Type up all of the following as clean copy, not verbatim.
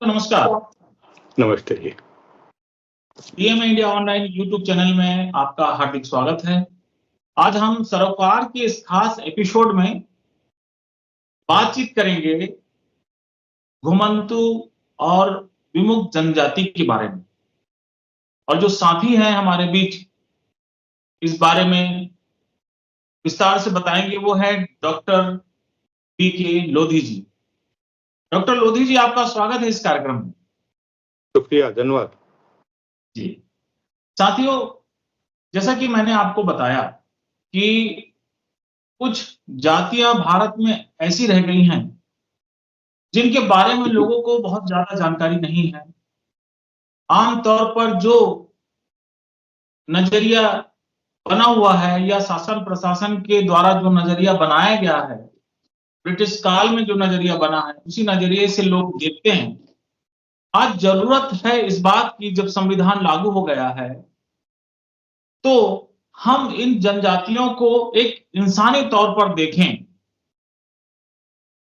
नमस्कार। नमस्ते जी। PM India online YouTube channel में आपका हार्दिक स्वागत है। आज हम सरोकार के इस खास एपिसोड में बातचीत करेंगे घुमंतु और विमुक्त जनजाति के बारे में। और जो साथी हैं हमारे बीच इस बारे में विस्तार से बताएंगे वो है डॉक्टर बीके लोधी जी। डॉक्टर लोधी जी, आपका स्वागत है इस कार्यक्रम में। शुक्रिया, धन्यवाद जी साथियों, जैसा कि मैंने आपको बताया कि कुछ जातियां भारत में ऐसी रह गई हैं जिनके बारे में लोगों को बहुत ज्यादा जानकारी नहीं है। आमतौर पर जो नजरिया बना हुआ है या शासन प्रशासन के द्वारा जो नजरिया बनाया गया है, ब्रिटिश काल में जो नजरिया बना है, उसी नजरिए से लोग देखते हैं। आज जरूरत है इस बात की, जब संविधान लागू हो गया है तो हम इन जनजातियों को एक इंसानी तौर पर देखें।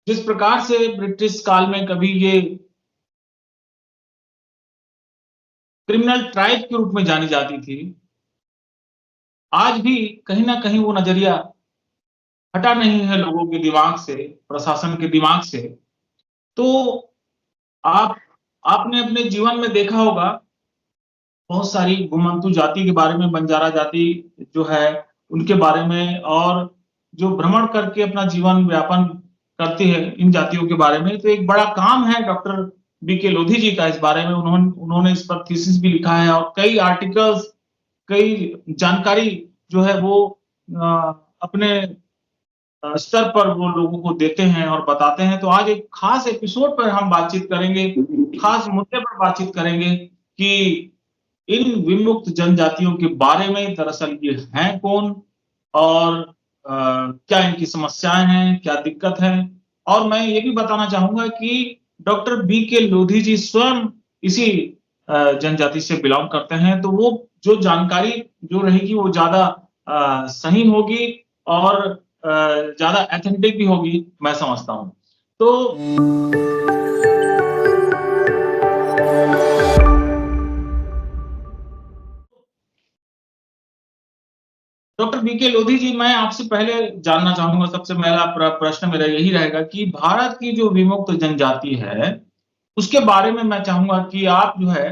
जिस प्रकार से ब्रिटिश काल में कभी ये क्रिमिनल ट्राइब के रूप में जानी जाती थी, आज भी कहीं ना कहीं वो नजरिया हटा नहीं है लोगों के दिमाग से, प्रशासन के दिमाग से। तो आपने अपने जीवन में देखा होगा बहुत सारी घुमंतु जाति के बारे में, बंजारा जाति जो है उनके बारे में, और जो भ्रमण करके अपना जीवन व्यापन करती है इन जातियों के बारे में। तो एक बड़ा काम है डॉक्टर बीके लोधी जी का इस बारे में। उन्होंने इस पर थीसिस भी लिखा है और कई आर्टिकल्स, कई जानकारी जो है वो अपने स्तर पर वो लोगों को देते हैं और बताते हैं। तो आज एक खास एपिसोड पर हम बातचीत करेंगे, खास मुद्दे पर बातचीत करेंगे कि इन विमुक्त जनजातियों के बारे में दरअसल ये हैं कौन, और क्या इनकी समस्याएं हैं, क्या दिक्कत है। और मैं ये भी बताना चाहूंगा कि डॉक्टर बीके लोधी जी स्वयं इसी जनजाति से बिलोंग करते हैं, तो वो जो जानकारी जो रहेगी वो ज्यादा सही होगी और ज्यादा एथेंटिक भी होगी, मैं समझता हूं। तो डॉक्टर बीके लोधी जी, मैं आपसे पहले जानना चाहूंगा, सबसे पहला प्रश्न मेरा यही रहेगा कि भारत की जो विमुक्त जनजाति है उसके बारे में मैं चाहूंगा कि आप जो है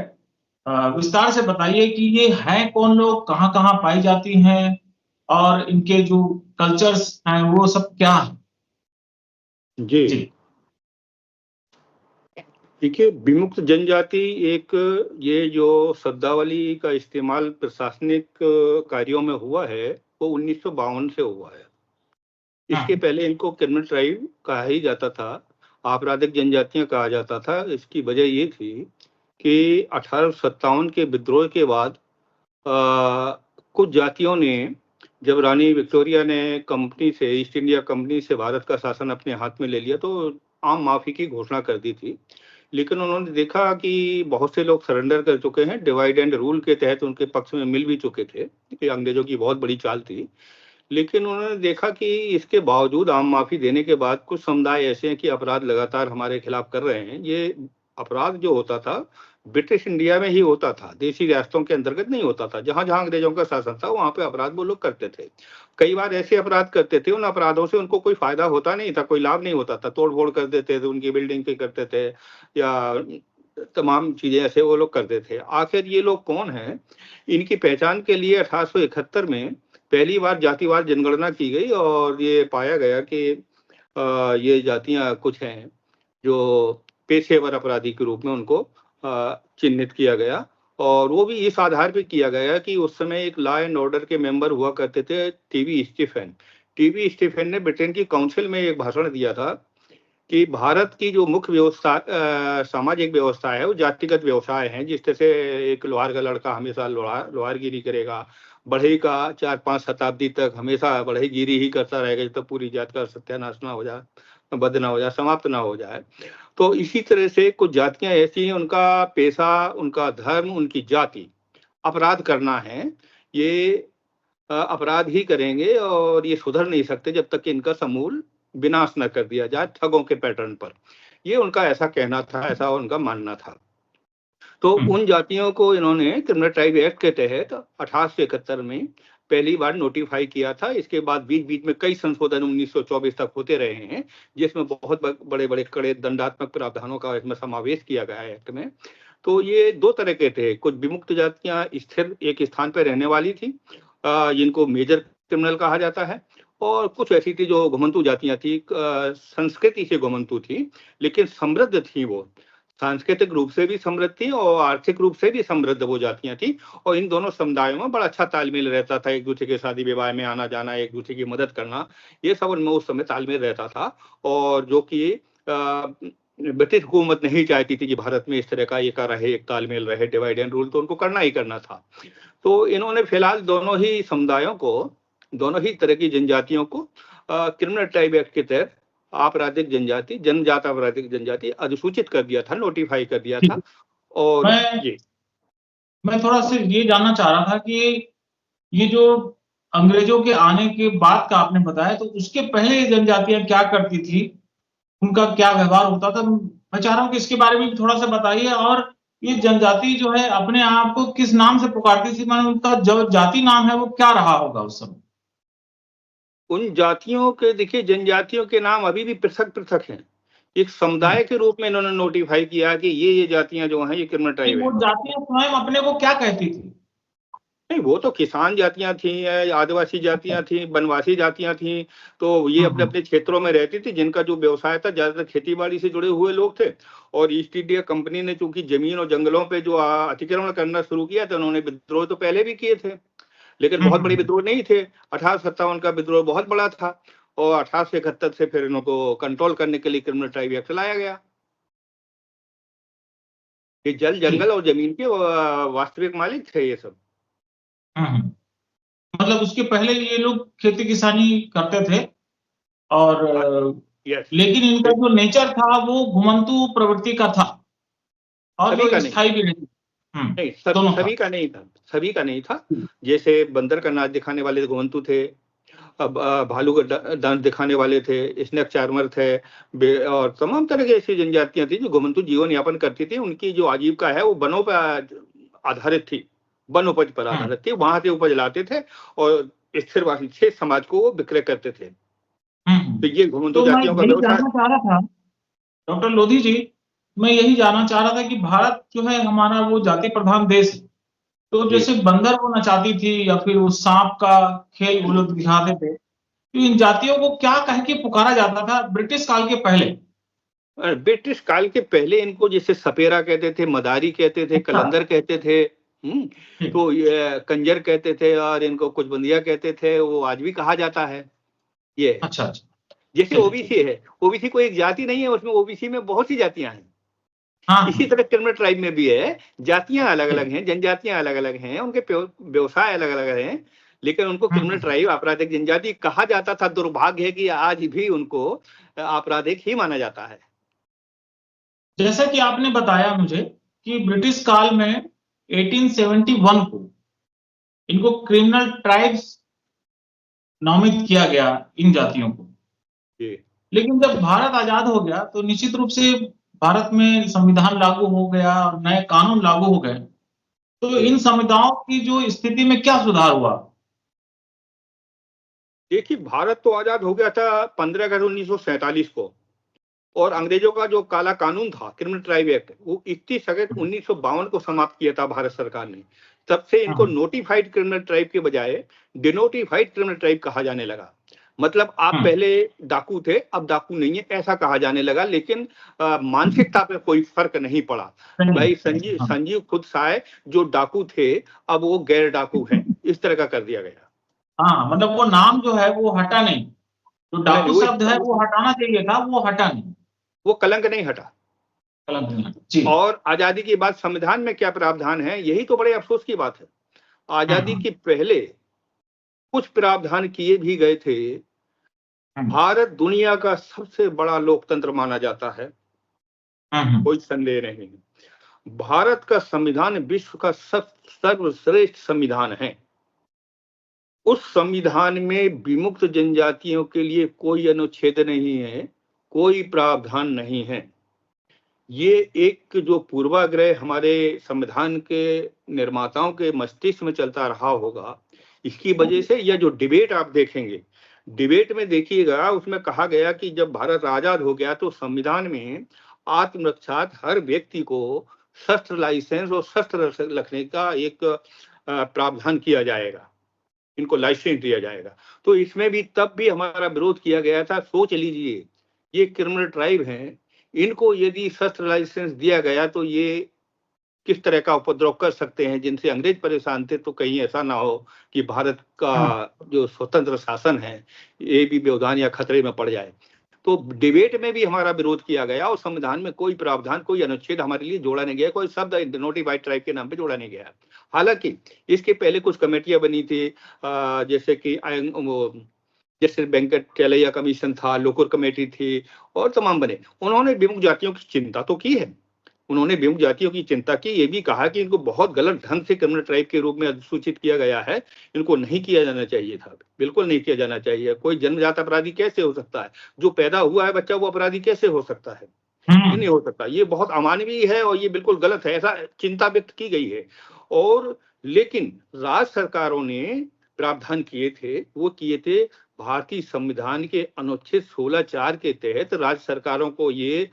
विस्तार से बताइए कि ये हैं कौन लोग, कहाँ कहाँ पाई जाती हैं, और इनके जो कल्चर्स हैं वो सब क्या है। जी। जी देखिए, विमुक्त जनजाति एक, ये जो शब्दावली का इस्तेमाल प्रशासनिक कार्यों में हुआ है वो 1952 से हुआ है। इसके पहले इनको क्रिमिनल ट्राइब कहा ही जाता था, आपराधिक जनजातियां कहा जाता था। इसकी वजह ये थी कि 1857 के विद्रोह के बाद कुछ जातियों ने, जब रानी विक्टोरिया ने कंपनी से, ईस्ट इंडिया कंपनी से भारत का शासन अपने हाथ में ले लिया, तो आम माफी की घोषणा कर दी थी। लेकिन उन्होंने देखा कि बहुत से लोग सरेंडर कर चुके हैं, डिवाइड एंड रूल के तहत उनके पक्ष में मिल भी चुके थे। ये अंग्रेजों की बहुत बड़ी चाल थी। लेकिन उन्होंने देखा कि इसके बावजूद आम माफी देने के बाद कुछ समुदाय ऐसे हैं कि अपराध लगातार हमारे खिलाफ कर रहे हैं। ये अपराध जो होता था ब्रिटिश इंडिया में ही होता था, देशी रियासतों के अंतर्गत नहीं होता था। जहां जहां अंग्रेजों का शासन था वहां पे अपराध वो लोग करते थे। कई बार ऐसे अपराध करते थे, उन अपराधों से उनको कोई फायदा होता नहीं था, कोई लाभ नहीं होता था। तोड़ फोड़ कर देते थे, उनकी बिल्डिंग पे करते थे, या तमाम चीजें ऐसे वो लोग करते थे। आखिर ये लोग कौन हैं, इनकी पहचान के लिए 1871 में पहली बार जातिवार जनगणना की गई और ये पाया गया कि ये जातियां कुछ हैं जो पेशेवर अपराधी के रूप में उनको चिन्हित किया गया। और वो भी इस आधार पे किया गया कि उस समय एक लॉ एंड ऑर्डर के मेंबर हुआ करते थे, टीवी स्टीफेन। टीवी स्टीफेन ने ब्रिटेन की काउंसिल में एक भाषण दिया था कि भारत की जो मुख्य व्यवस्था, सामाजिक व्यवस्था है, वो जातिगत व्यवसाय है। जिस तरह से एक लोहार का लड़का हमेशा लोहारगिरी करेगा, बढ़ई का 4-5 शताब्दी तक हमेशा बढ़ईगिरी ही करता रहेगा जब तक पूरी जात का सत्यानाश ना हो जाए, बद ना हो जाए, समाप्त ना हो जाए। तो इसी तरह से कुछ जातियां ऐसी हैं, उनका पेशा, उनका धर्म, उनकी जाति अपराध करना है। ये अपराध ही करेंगे और ये सुधर नहीं सकते जब तक कि इनका समूल विनाश न कर दिया जाए ठगों के पैटर्न पर। ये उनका ऐसा कहना था, ऐसा उनका मानना था। तो उन जातियों को इन्होंने क्रिमिनल ट्राइब एक्ट के तहत 1871 में पहली बार नोटिफाई किया था। इसके बाद बीच बीच में कई संशोधन 1924 तक होते रहे हैं, जिसमें बहुत बड़े बड़े कड़े दंडात्मक प्रावधानों का इसमें समावेश किया गया है एक्ट में। तो ये दो तरह के थे, कुछ विमुक्त जातियां स्थिर एक स्थान पर रहने वाली थी, जिनको मेजर क्रिमिनल कहा जाता है, और कुछ ऐसी थी जो घुमंतू जातियां थी, संस्कृति से घुमंतू थी लेकिन समृद्ध थी, वो सांस्कृतिक रूप से भी समृद्ध थी और आर्थिक रूप से भी समृद्ध वो जातियां थी। और इन दोनों समुदायों में बड़ा अच्छा तालमेल रहता था, एक दूसरे के शादी विवाह में आना जाना, एक दूसरे की मदद करना, ये सब उनमें उस समय तालमेल रहता था। और जो कि ब्रिटिश हुकूमत नहीं चाहती थी कि भारत में इस तरह का एक रहे, एक तालमेल रहे, डिवाइड एंड रूल, तो उनको करना ही करना था। तो इन्होंने फिलहाल दोनों ही समुदायों को, दोनों ही तरह की जनजातियों को क्रिमिनल ट्राइब एक्ट के तहत आपराधिक जनजाति, जनजात आपराधिक जनजाति अधिसूचित कर दिया था, नोटिफाई कर दिया था। और मैं थोड़ा सा ये जानना चाह रहा था कि ये जो अंग्रेजों के आने के बाद का आपने बताया, तो उसके पहले ये जनजातियां क्या करती थी, उनका क्या व्यवहार होता था? मैं चाह रहा हूँ कि इसके बारे में भी थोड़ा सा बताइए। और ये जनजाति जो है अपने आप को किस नाम से पुकारती थी, माने उनका जो जाति नाम है वो क्या रहा होगा उस समय? उन जातियों के, देखिए जनजातियों के नाम अभी भी पृथक पृथक हैं। एक समुदाय के रूप में इन्होंने नोटिफाई किया कि ये जातियां जो हैं ये क्रिमिनल ट्राइब है। वो जातियां स्वयं अपने को क्या कहती थी? नहीं, वो तो किसान जातियां थी, आदिवासी जातियां थी, वनवासी जातियां थी। तो ये अपने अपने क्षेत्रों में रहती थी, जिनका जो व्यवसाय था ज्यादातर खेती बाड़ी से जुड़े हुए लोग थे। और ईस्ट इंडिया कंपनी ने चूंकि जमीन और जंगलों पे जो अतिक्रमण करना शुरू किया था, उन्होंने विद्रोह तो पहले भी किए थे, लेकिन बहुत बड़े विद्रोह नहीं थे। 1857 का विद्रोह बहुत बड़ा था, और 1871 से फिर इनको कंट्रोल करने के लिए क्रिमिनल ट्राइब एक्ट लाया गया। ये जल जंगल और जमीन के वास्तविक मालिक थे ये सब। मतलब उसके पहले ये लोग खेती किसानी करते थे, और लेकिन इनका जो नेचर था वो घुमंतू प्रवृत्ति का था, और जो स्थायी भी नहीं। नहीं, सभी का नहीं था, सभी का नहीं था। जैसे बंदर का नाच दिखाने वाले घुमंतू थे, अब भालू का डांस दिखाने वाले थे, स्नेक चार्मर थे, और तमाम तरह की ऐसी जनजातियां थी जो घुमंतू जीवन यापन करती थी। उनकी जो आजीविका है वो वनों पर आधारित थी, वन उपज पर आधारित थी। वहां से उपज लाते थे और स्थिर समाज को वो विक्रय करते थे। तो ये घुमंतू जातियों का व्यवसाय। जानना चाह रहा था डॉक्टर लोधी जी, मैं यही जानना चाह रहा था कि भारत जो है हमारा वो जाति प्रधान देश है, तो जैसे बंदर को नचाती थी या फिर वो सांप का खेल वो लोग दिखाते थे, तो इन जातियों को क्या कह के पुकारा जाता था ब्रिटिश काल के पहले? ब्रिटिश काल के पहले इनको जैसे सपेरा कहते थे, मदारी कहते थे, कलंदर कहते थे, तो ये कंजर कहते थे, और इनको कुछ बंदिया कहते थे, वो आज भी कहा जाता है। ये अच्छा। जैसे ओबीसी है, ओबीसी कोई एक जाति नहीं है, उसमें ओबीसी में बहुत सी जातियां हैं। इसी तरह क्रिमिनल ट्राइब में भी है, जातियां अलग अलग हैं, जनजातियां अलग अलग हैं, उनके व्यवसाय अलग अलग हैं, लेकिन उनको क्रिमिनल ट्राइब, आपराधिक जनजाति कहा जाता था। दुर्भाग्य है कि आज भी उनको आपराधिक ही माना जाता है। जैसा कि आपने बताया मुझे कि ब्रिटिश काल में 1871 को इनको क्रिमिनल ट्राइब्स नामित किया गया इन जातियों को, लेकिन जब भारत आजाद हो गया तो निश्चित रूप से भारत में संविधान लागू हो गया और नए कानून लागू हो गए, तो इन समुदायों की जो स्थिति में क्या सुधार हुआ? देखिए, भारत तो आजाद हो गया था 15 अगस्त 1947 को, और अंग्रेजों का जो काला कानून था क्रिमिनल ट्राइब एक्ट, वो 31 अगस्त 1952 को समाप्त किया था भारत सरकार ने। तब से इनको नोटिफाइड क्रिमिनल ट्राइब के बजाय डिनोटिफाइड क्रिमिनल ट्राइब कहा जाने लगा। मतलब आप पहले डाकू थे, अब डाकू नहीं है, ऐसा कहा जाने लगा। लेकिन मानसिकता पे कोई फर्क नहीं पड़ा। भाई संजीव खुद साय जो डाकू थे, अब वो गैर डाकू हैं, इस तरह का कर दिया गया। मतलब वो नाम जो है वो हटा नहीं, जो डाकू शब्द है वो हटाना चाहिए था, वो हटा नहीं, वो कलंक नहीं हटा। जी। और आजादी के बाद संविधान में क्या प्रावधान है, यही तो बड़े अफसोस की बात है। आजादी के पहले कुछ प्रावधान किए भी गए थे। भारत दुनिया का सबसे बड़ा लोकतंत्र माना जाता है, कोई संदेह नहीं। भारत का संविधान विश्व का सर्वश्रेष्ठ संविधान है। उस संविधान में विमुक्त जनजातियों के लिए कोई अनुच्छेद नहीं है, कोई प्रावधान नहीं है। ये एक जो पूर्वाग्रह हमारे संविधान के निर्माताओं के मस्तिष्क में चलता रहा होगा, इसकी वजह से यह जो डिबेट आप देखेंगे, डिबेट में देखिएगा उसमें कहा गया कि जब भारत आजाद हो गया तो संविधान में आत्मरक्षार्थ हर व्यक्ति को शस्त्र लाइसेंस और शस्त्र रखने का एक प्रावधान किया जाएगा, इनको लाइसेंस दिया जाएगा। तो इसमें भी तब भी हमारा विरोध किया गया था। सोच लीजिए, ये क्रिमिनल ट्राइब हैं, इनको यदि शस्त्र लाइसेंस दिया गया तो ये किस तरह का उपद्रव कर सकते हैं, जिनसे अंग्रेज परेशान थे। तो कहीं ऐसा ना हो कि भारत का जो स्वतंत्र शासन है ये भी व्यवधान या खतरे में पड़ जाए। तो डिबेट में भी हमारा विरोध किया गया और संविधान में कोई प्रावधान, कोई अनुच्छेद हमारे लिए जोड़ा नहीं गया, कोई शब्द नोटिफाइड ट्राइब के नाम पे जोड़ा नहीं गया। हालांकि इसके पहले कुछ कमेटियां बनी थी, जैसे कि जैसे वेंकट चलैया कमीशन था, लोकुर कमेटी थी और तमाम बने। उन्होंने विमुक्त जातियों की चिंता तो की है, उन्होंने विमुक्त जातियों की चिंता की, ये भी कहा कि इनको बहुत गलत ढंग से क्रिमिनल ट्राइब के रूप में अधिसूचित किया गया है, इनको नहीं किया जाना चाहिए था, बिल्कुल नहीं किया जाना चाहिए। कोई जन्मजात अपराधी कैसे हो सकता है? जो पैदा हुआ है बच्चा वो अपराधी कैसे हो सकता है? ये नहीं हो सकता, ये बहुत अमानवीय है और ये बिल्कुल गलत है, ऐसा चिंता व्यक्त की गई है। और लेकिन राज्य सरकारों ने प्रावधान किए थे, वो किए थे भारतीय संविधान के अनुच्छेद 16(4) के तहत राज्य सरकारों को ये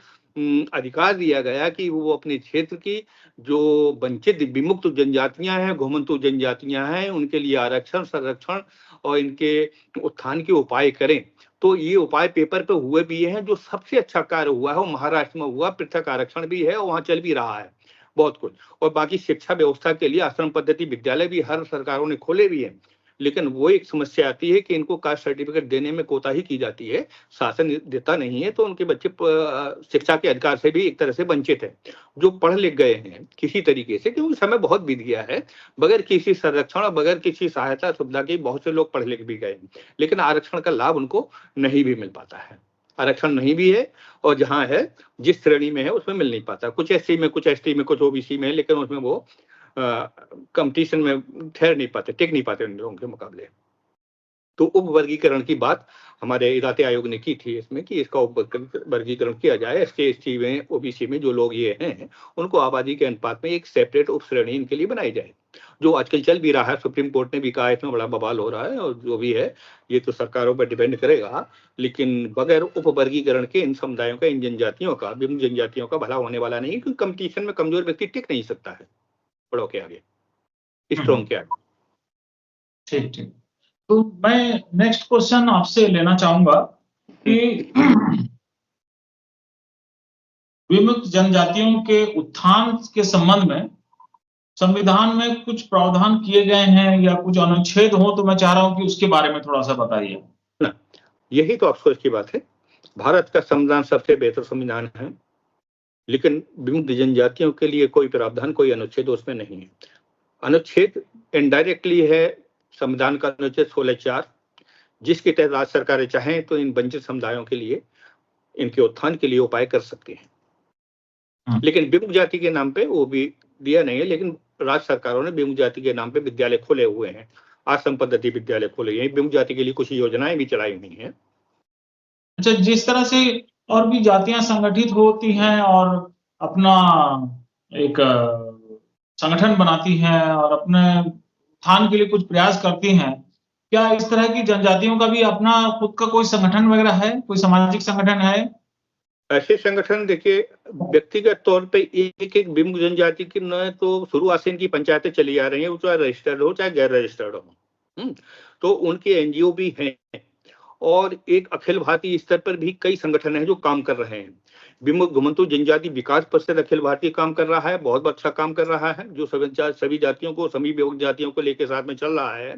अधिकार दिया गया कि वो अपने क्षेत्र की जो वंचित विमुक्त जनजातियां हैं, घुमंतु जनजातियां हैं, उनके लिए आरक्षण, संरक्षण और इनके उत्थान के उपाय करें। तो ये उपाय पेपर पे हुए भी हैं। जो सबसे अच्छा कार्य हुआ है वो महाराष्ट्र में हुआ, पृथक आरक्षण भी है और वहां चल भी रहा है बहुत कुछ। और बाकी शिक्षा व्यवस्था के लिए आश्रम पद्धति विद्यालय भी हर सरकारों ने खोले भी हैं। लेकिन वो एक समस्या आती है कि इनको कास्ट सर्टिफिकेट देने में कोताही की जाती है, शासन देता नहीं है, तो उनके बच्चे शिक्षा के अधिकार से भी एक तरह से वंचित है। जो पढ़ लिख गए हैं किसी तरीके से, क्योंकि समय बहुत बीत गया है, बगैर किसी संरक्षण और बगैर किसी सहायता सुविधा के बहुत से लोग पढ़ लिख भी गए, लेकिन आरक्षण का लाभ उनको नहीं भी मिल पाता है। आरक्षण नहीं भी है और जहां है जिस श्रेणी में है उसमें मिल नहीं पाता। कुछ एससी में, कुछ एसटी में, कुछ ओबीसी में, लेकिन उसमें वो कंपटीशन में ठहर नहीं पाते, टिक नहीं पाते उन लोगों के मुकाबले। तो उप वर्गीकरण की बात हमारे इदाते आयोग ने की थी इसमें कि इसका उप वर्गीकरण किया जाए। एसटी एसटी में, ओबीसी में जो लोग ये हैं उनको आबादी के अनुपात में एक सेपरेट उप श्रेणी इनके लिए बनाई जाए, जो आजकल चल भी रहा है। सुप्रीम कोर्ट ने भी कहा इसमें बड़ा बवाल हो रहा है और जो भी है ये तो सरकारों पर डिपेंड करेगा। लेकिन बगैर उप वर्गीकरण के इन समुदायों का, इन जनजातियों का, विभिन्न जनजातियों का भला होने वाला नहीं, क्योंकि कंपटीशन में कमजोर व्यक्ति टिक नहीं सकता है बड़ों के आगे, स्ट्रॉन्ग के आगे। ठीक ठीक। तो मैं नेक्स्ट क्वेश्चन आपसे लेना चाहूंगा कि विमुक्त जनजातियों के उत्थान के संबंध में संविधान में कुछ प्रावधान किए गए हैं या कुछ अनुच्छेद हो, तो मैं चाह रहा हूं कि उसके बारे में थोड़ा सा बताइए। यही तो अफसोस की बात है। भारत का संविधान सबसे बेहतर संविधान है, लेकिन विमुक्त जनजातियों के लिए कोई प्रावधान, कोई अनुच्छेद उसमें नहीं है। अनुच्छेद इनडायरेक्टली है संविधान का अनुच्छेद 16(4), जिसके तहत राज्य सरकारें चाहें तो इन वंचित समुदायों के लिए, इनके उत्थान के लिए उपाय कर सकती हैं। लेकिन विमुक्त जाति के नाम पे वो भी दिया नहीं है, लेकिन राज्य सरकारों ने विमुक्त जाति के नाम पे विद्यालय खोले हुए हैं, आश्रम पद्धति विद्यालय खोले हैं, विमुक्त जाति के लिए कुछ योजनाएं भी चलाई हुई हैं। अच्छा, जिस तरह से और भी जातियां संगठित होती हैं और अपना एक संगठन बनाती हैं और अपने उत्थान के लिए कुछ प्रयास करती हैं, क्या इस तरह की जनजातियों का भी अपना खुद का कोई संगठन वगैरह है, कोई सामाजिक संगठन है? ऐसे संगठन देखिए, व्यक्तिगत तौर पे एक एक विमुक्त जनजाति की न तो शुरुआत से इनकी पंचायतें चली आ रही हैं, वो चाहे रजिस्टर्ड हो चाहे गैर रजिस्टर्ड हो। तो उनके एनजीओ भी हैं और एक अखिल भारतीय स्तर पर भी कई संगठन हैं जो काम कर रहे हैं। विमुक्त घुमंतु जनजाति विकास परिषद अखिल भारतीय काम कर रहा है, बहुत अच्छा काम कर रहा है, जो सभी जातियों को, सभी विमुक्त जातियों को लेकर साथ में चल रहा है।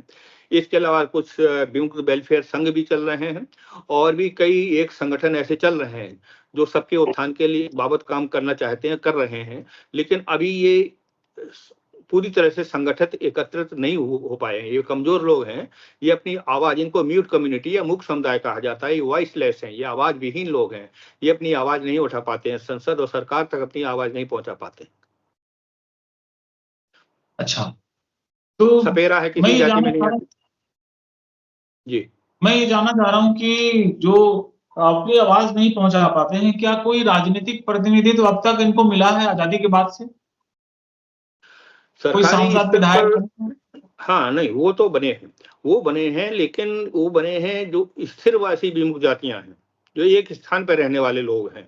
इसके अलावा कुछ विमुक्त वेलफेयर संघ भी चल रहे हैं और भी कई एक संगठन ऐसे चल रहे हैं जो सबके उत्थान के लिए बाबत काम करना चाहते हैं, कर रहे हैं। लेकिन अभी ये पूरी तरह से संगठित, एकत्रित नहीं हो पाए हैं। ये कमजोर लोग हैं, ये अपनी आवाज, इनको म्यूट कम्युनिटी या मूक समुदाय कहा जाता है, ये वॉइसलेस हैं, ये आवाज विहीन लोग हैं, ये अपनी आवाज नहीं उठा पाते हैं, संसद और सरकार तक अपनी आवाज नहीं पहुंचा पाते। अच्छा, तो सपेरा है किसी जाति में नहीं आती। जी, मैं ये जानना चाह रहा हूं कि जो अपनी आवाज नहीं पहुंचा पाते हैं। क्या कोई राजनीतिक प्रतिनिधित्व अब तक इनको मिला है आजादी के बाद से? कोई सरकारी सांसद स्तर विधायक पर बने हैं? हाँ, नहीं, वो तो बने हैं, वो बने हैं, लेकिन वो बने हैं जो स्थिरवासी विमुख जातियां हैं, जो एक स्थान पर रहने वाले लोग हैं।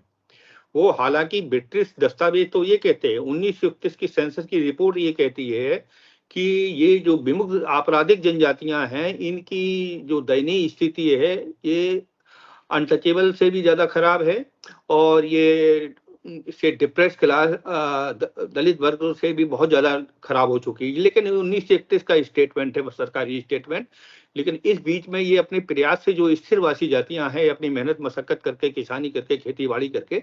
वो हालांकि ब्रिटिश दस्तावेज तो ये कहते हैं, 1931 की सेंसस की रिपोर्ट ये कहती है कि ये जो विमुख आपराधिक जनजातियां हैं, इनकी जो दयनीय स्थिति है, ये अनटचेबल से भी ज्यादा खराब है, और ये से डिप्रेस क्लास दलित वर्ग से भी बहुत ज्यादा खराब हो चुकी है। लेकिन 1931 का स्टेटमेंट है, सरकारी स्टेटमेंट। लेकिन इस बीच में ये अपने प्रयास से जो स्थिरवासी जातियां हैं, अपनी मेहनत मशक्कत करके, किसानी करके, खेती बाड़ी करके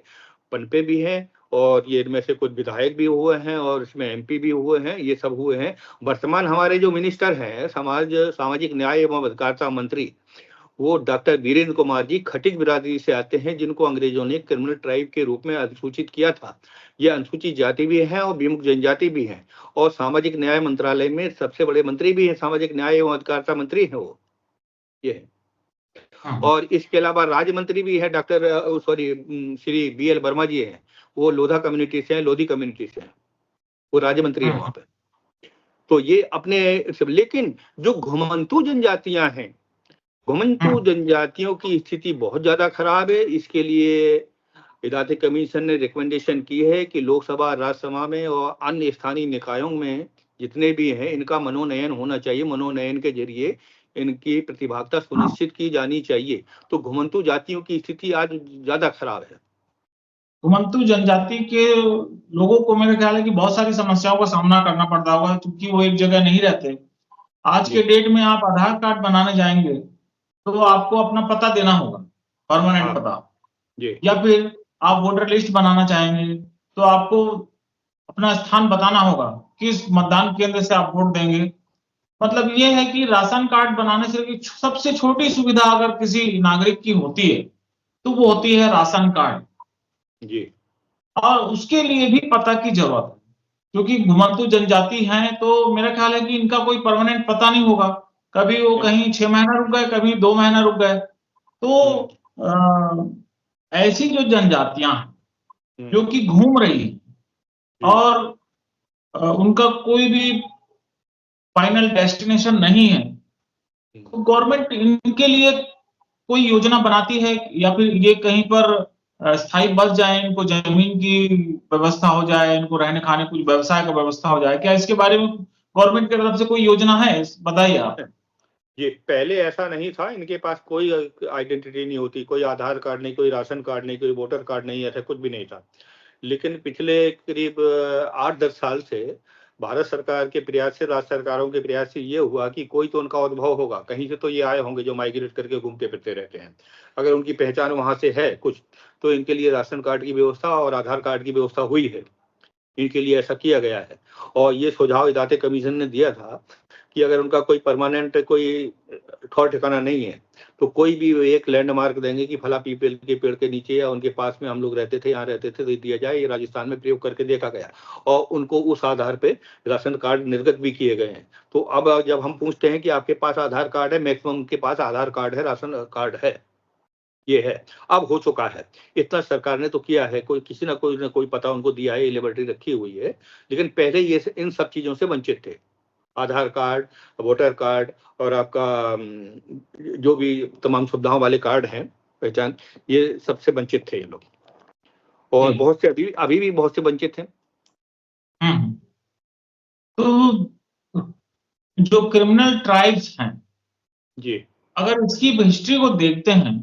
पनपे भी हैं, और ये इनमें से कुछ विधायक भी हुए हैं, और इसमें एमपी भी हुए हैं, ये सब हुए हैं। वर्तमान हमारे जो मिनिस्टर हैं, सामाजिक न्याय एवं अधिकारिता मंत्री, वो डॉक्टर वीरेंद्र कुमार जी खटिक बिरादरी से आते हैं, जिनको अंग्रेजों ने क्रिमिनल ट्राइब के रूप में अधिसूचित किया था। ये अनुसूचित जाति भी हैं और विमुक्त जनजाति भी हैं, और सामाजिक न्याय मंत्रालय में सबसे बड़े मंत्री भी हैं, सामाजिक न्याय एवं अधिकारिता मंत्री हैं वो, ये है। हाँ, और इसके अलावा राज्य मंत्री भी है, डॉक्टर श्री BL वर्मा जी हैं, वो लोधा कम्युनिटी से हैं, लोधी कम्युनिटी से हैं, वो राज्य मंत्री है वहां हाँ, पे। तो ये अपने, लेकिन जो घुमंतू जनजातियां हैं, घुमंतू हाँ, जनजातियों की स्थिति बहुत ज्यादा खराब है। इसके लिए इदाते कमीशन ने रिकमेंडेशन की है कि लोकसभा, राज्यसभा में और अन्य स्थानीय निकायों में जितने भी हैं, इनका मनोनयन होना चाहिए। मनोनयन के जरिए इनकी प्रतिभागिता हाँ। सुनिश्चित की जानी चाहिए। तो घुमंतू जातियों की स्थिति आज ज्यादा खराब है। घुमंतू जनजाति के लोगों को मेरे ख्याल है कि बहुत सारी समस्याओं का सामना करना पड़ता होगा, क्योंकि वो एक जगह नहीं रहते। आज के जी, डेट में आप आधार कार्ड बनाने जाएंगे तो आपको अपना पता देना होगा, परमानेंट हाँ, पता। जी, या फिर आप वोटर लिस्ट बनाना चाहेंगे तो आपको अपना स्थान बताना होगा, किस मतदान केंद्र से आप वोट देंगे। मतलब ये है कि राशन कार्ड बनाने से कि सबसे छोटी सुविधा अगर किसी नागरिक की होती है तो वो होती है राशन कार्ड। जी, और उसके लिए भी पता की जरूरत है, क्योंकि घुमंतू जनजाति हैं तो मेरा ख्याल है कि इनका कोई परमानेंट पता नहीं होगा। कभी वो कहीं 6 महीना रुक गए, कभी 2 महीना रुक गए। तो हम्म, ऐसी जो जनजातियां हैं हम्म, जो कि घूम रही हैं जी, और उनका कोई भी फाइनल डेस्टिनेशन नहीं है, हम्म, तो गवर्नमेंट इनके लिए कोई योजना बनाती है या फिर ये कहीं पर स्थायी बस जाए, इनको जमीन की व्यवस्था हो जाए, इनको रहने खाने कुछ व्यवसाय का व्यवस्था हो जाए? क्या इसके बारे में गवर्नमेंट की तरफ से कोई योजना है? बताइए आप। जी। पहले ऐसा नहीं था, इनके पास कोई आइडेंटिटी नहीं होती, कोई आधार कार्ड नहीं, कोई राशन कार्ड नहीं, कोई वोटर कार्ड नहीं, ऐसा कुछ भी नहीं था। लेकिन पिछले करीब 8-10 साल से भारत सरकार के प्रयास से, राज्य सरकारों के प्रयास से ये हुआ कि कोई तो उनका उद्भव होगा, कहीं से तो ये आए होंगे जो माइग्रेट करके घूमते फिरते रहते हैं। अगर उनकी पहचान वहां से है कुछ, तो इनके लिए राशन कार्ड की व्यवस्था और आधार कार्ड की व्यवस्था हुई है, इनके लिए ऐसा किया गया है। और ये सुझाव इदाते कमीशन ने दिया था कि अगर उनका कोई परमानेंट कोई ठौर ठिकाना नहीं है, तो कोई भी एक लैंडमार्क देंगे कि फला पीपल के पेड़ के नीचे या उनके पास में हम लोग रहते थे, यहाँ रहते थे, तो दिया जाए। ये राजस्थान में प्रयोग करके देखा गया, और उनको उस आधार पे राशन कार्ड निर्गत भी किए गए हैं। तो अब जब हम पूछते हैं कि आपके पास आधार कार्ड है, मैक्सिमम के पास आधार कार्ड है, राशन कार्ड है, ये है। अब हो चुका है, इतना सरकार ने तो किया है, कोई किसी ना कोई पता उनको दिया है, ये लिबर्टी रखी हुई है। लेकिन पहले ये इन सब चीजों से वंचित थे। आधार कार्ड, वोटर कार्ड, और आपका जो भी तमाम सुविधाओं वाले कार्ड हैं, पहचान, ये सबसे वंचित थे ये लोग। और जी। बहुत से अभी अभी भी बहुत से वंचित हैं। हम्म। तो जो क्रिमिनल ट्राइब्स हैं, जी, अगर इसकी हिस्ट्री को देखते हैं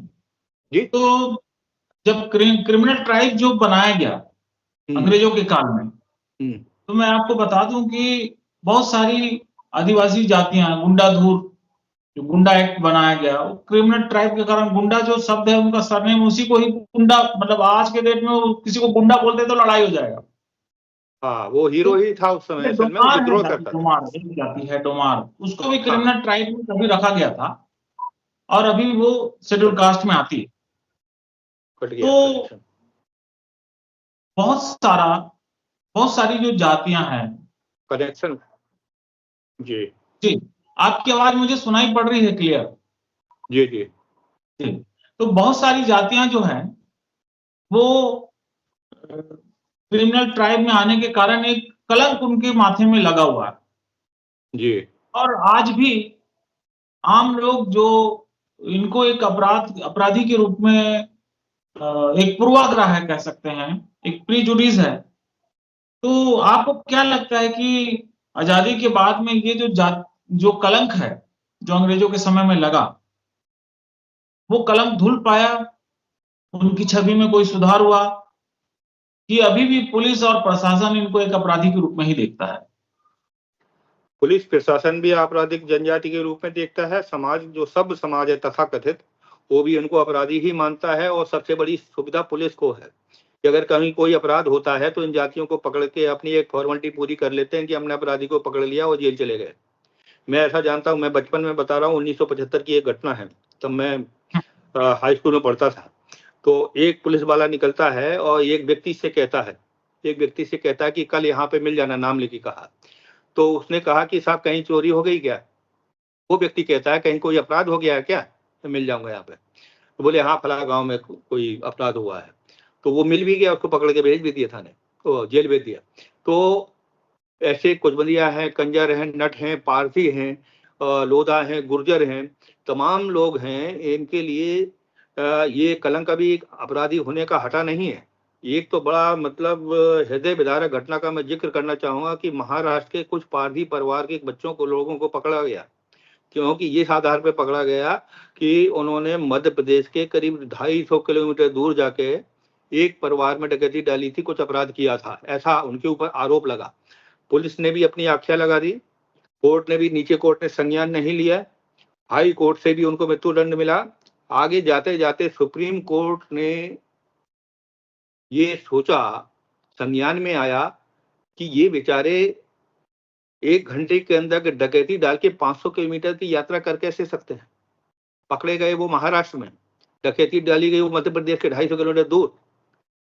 जी, तो जब क्रिमिनल ट्राइब जो बनाया गया हम्म, अंग्रेजों के काल में, हम्म, तो मैं आपको बता दूं कि बहुत सारी आदिवासी जातियां, गुंडाधुर, जो गुंडा एक्ट बनाया गया, वो क्रिमिनल ट्राइब के कारण, गुंडा जो शब्द है उनका सरनेम उसी को ही गुंडा, मतलब आज के डेट में वो किसी को गुंडा बोलते तो लड़ाई हो जाएगा। हाँ, वो तो हीरो ही था उस समय, ये असल में वो डोमार है, विद्रोह जाति करता था। डोमार, एक जाति है डोमार, उसको भी हाँ, क्रिमिनल ट्राइब में कभी रखा गया था और अभी वो शेड्यूल कास्ट में आती है। कट गया तो कनेक्शन। बहुत सारा बहुत सारी जो जातियां हैं। कनेक्शन, जी, जी, आपकी आवाज मुझे सुनाई पड़ रही है क्लियर। जी, जी, जी, तो बहुत सारी जातियां जो हैं वो क्रिमिनल ट्राइब में आने के कारण एक कलंक उनके माथे में लगा हुआ है। जी। और आज भी आम लोग जो इनको एक अपराधी के रूप में एक पूर्वाग्रह है कह सकते हैं, एक प्रीजुडिस है। तो आपको क्या लगता है कि आजादी के बाद में ये जो कलंक है, जो अंग्रेजों के समय में लगा, वो कलंक धुल पाया? उनकी छवि में कोई सुधार हुआ कि अभी भी पुलिस और प्रशासन इनको एक अपराधी के रूप में ही देखता है? पुलिस प्रशासन भी आपराधिक जनजाति के रूप में देखता है। समाज, जो सब समाज है तथाकथित, वो भी उनको अपराधी ही मानता है। और सबसे बड़ी सुविधा पुलिस को है कि अगर कहीं कोई अपराध होता है तो इन जातियों को पकड़ के अपनी एक फॉर्मेलिटी पूरी कर लेते हैं कि हमने अपराधी को पकड़ लिया और जेल चले गए। मैं ऐसा जानता हूँ, मैं बचपन में बता रहा हूँ, 1975 की एक घटना है। तब मैं हाई स्कूल में पढ़ता था। तो एक पुलिस वाला निकलता है और एक व्यक्ति से कहता है कि कल यहाँ पे मिल जाना, नाम लेके कहा। तो उसने कहा कि साहब कहीं चोरी हो गई क्या? वो व्यक्ति कहता है कहीं कोई अपराध हो गया है क्या, तो मिल जाऊंगा यहाँ पे। तो बोले हाँ, फला गांव में कोई अपराध हुआ है। तो वो मिल भी गया, उसको पकड़ के भेज भी दिया थाने, तो जेल भेज दिया। तो ऐसे कुचबंदिया हैं, कंजर हैं, नट हैं, पारसी हैं, लोधा हैं, गुर्जर हैं, तमाम लोग हैं। इनके लिए ये कलंक अभी अपराधी होने का हटा नहीं है। एक तो बड़ा मतलब हृदय विदारक घटना का मैं जिक्र करना चाहूंगा कि महाराष्ट्र के कुछ पारसी परिवार के बच्चों को, लोगों को पकड़ा गया। क्योंकि ये इस आधार पर पकड़ा गया कि उन्होंने मध्य प्रदेश के करीब 250 किलोमीटर दूर जाके एक परिवार में डकैती डाली थी, कुछ अपराध किया था, ऐसा उनके ऊपर आरोप लगा। पुलिस ने भी अपनी आख्या लगा दी, कोर्ट ने भी, नीचे कोर्ट ने संज्ञान नहीं लिया, हाई कोर्ट से भी उनको मृत्युदंड मिला। आगे जाते जाते सुप्रीम कोर्ट ने ये सोचा, संज्ञान में आया कि ये बेचारे 1 घंटे के अंदर डकैती डाल के 500 किलोमीटर की यात्रा कर कैसे सकते हैं। पकड़े गए वो महाराष्ट्र में, डकैती डाली गई वो मध्य प्रदेश के 250 किलोमीटर दूर।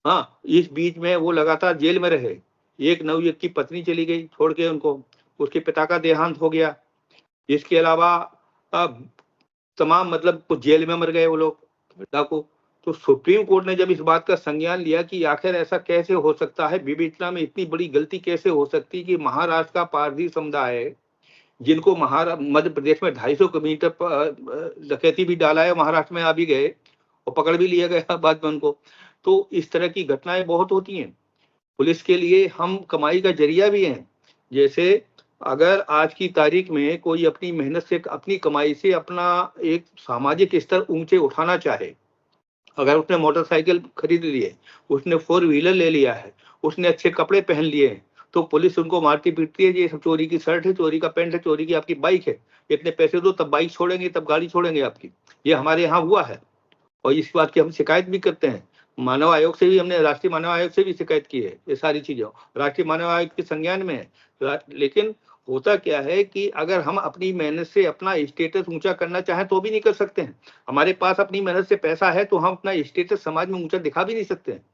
हाँ, इस बीच में वो लगातार जेल में रहे। एक नवयुवक की पत्नी चली गई छोड़ के उनको, उसके पिता का देहांत हो गया। इसके अलावा तमाम मतलब कुछ जेल में मर गए वो लोग, डाकू। तो सुप्रीम कोर्ट ने जब इस बात का संज्ञान लिया कि आखिर ऐसा कैसे हो सकता है, विवेचना में इतनी बड़ी गलती कैसे हो सकती कि महाराष्ट्र का पारसी समुदाय, जिनको मध्य प्रदेश में 250 किलोमीटर डकैती भी डाला है, महाराष्ट्र में आ भी गए और पकड़ भी लिया गया बाद में उनको। तो इस तरह की घटनाएं बहुत होती हैं। पुलिस के लिए हम कमाई का जरिया भी हैं। जैसे अगर आज की तारीख में कोई अपनी मेहनत से, अपनी कमाई से अपना एक सामाजिक स्तर ऊंचे उठाना चाहे, अगर उसने मोटरसाइकिल खरीद ली है, उसने 4 व्हीलर ले लिया है, उसने अच्छे कपड़े पहन लिए हैं, तो पुलिस उनको मारती पीटती है, ये सब चोरी की शर्ट है, चोरी का पैंट है, चोरी की आपकी बाइक है, इतने पैसे दो तब बाइक छोड़ेंगे, तब गाड़ी छोड़ेंगे आपकी। ये हमारे यहाँ हुआ है और इस बात की हम शिकायत भी करते हैं। मानव आयोग से भी, हमने राष्ट्रीय मानव आयोग से भी शिकायत की है। ये सारी चीजें राष्ट्रीय मानव आयोग के संज्ञान में है। लेकिन होता क्या है कि अगर हम अपनी मेहनत से अपना स्टेटस ऊंचा करना चाहें तो भी नहीं कर सकते हैं। हमारे पास अपनी मेहनत से पैसा है तो हम अपना स्टेटस समाज में ऊंचा दिखा भी नहीं सकते हैं।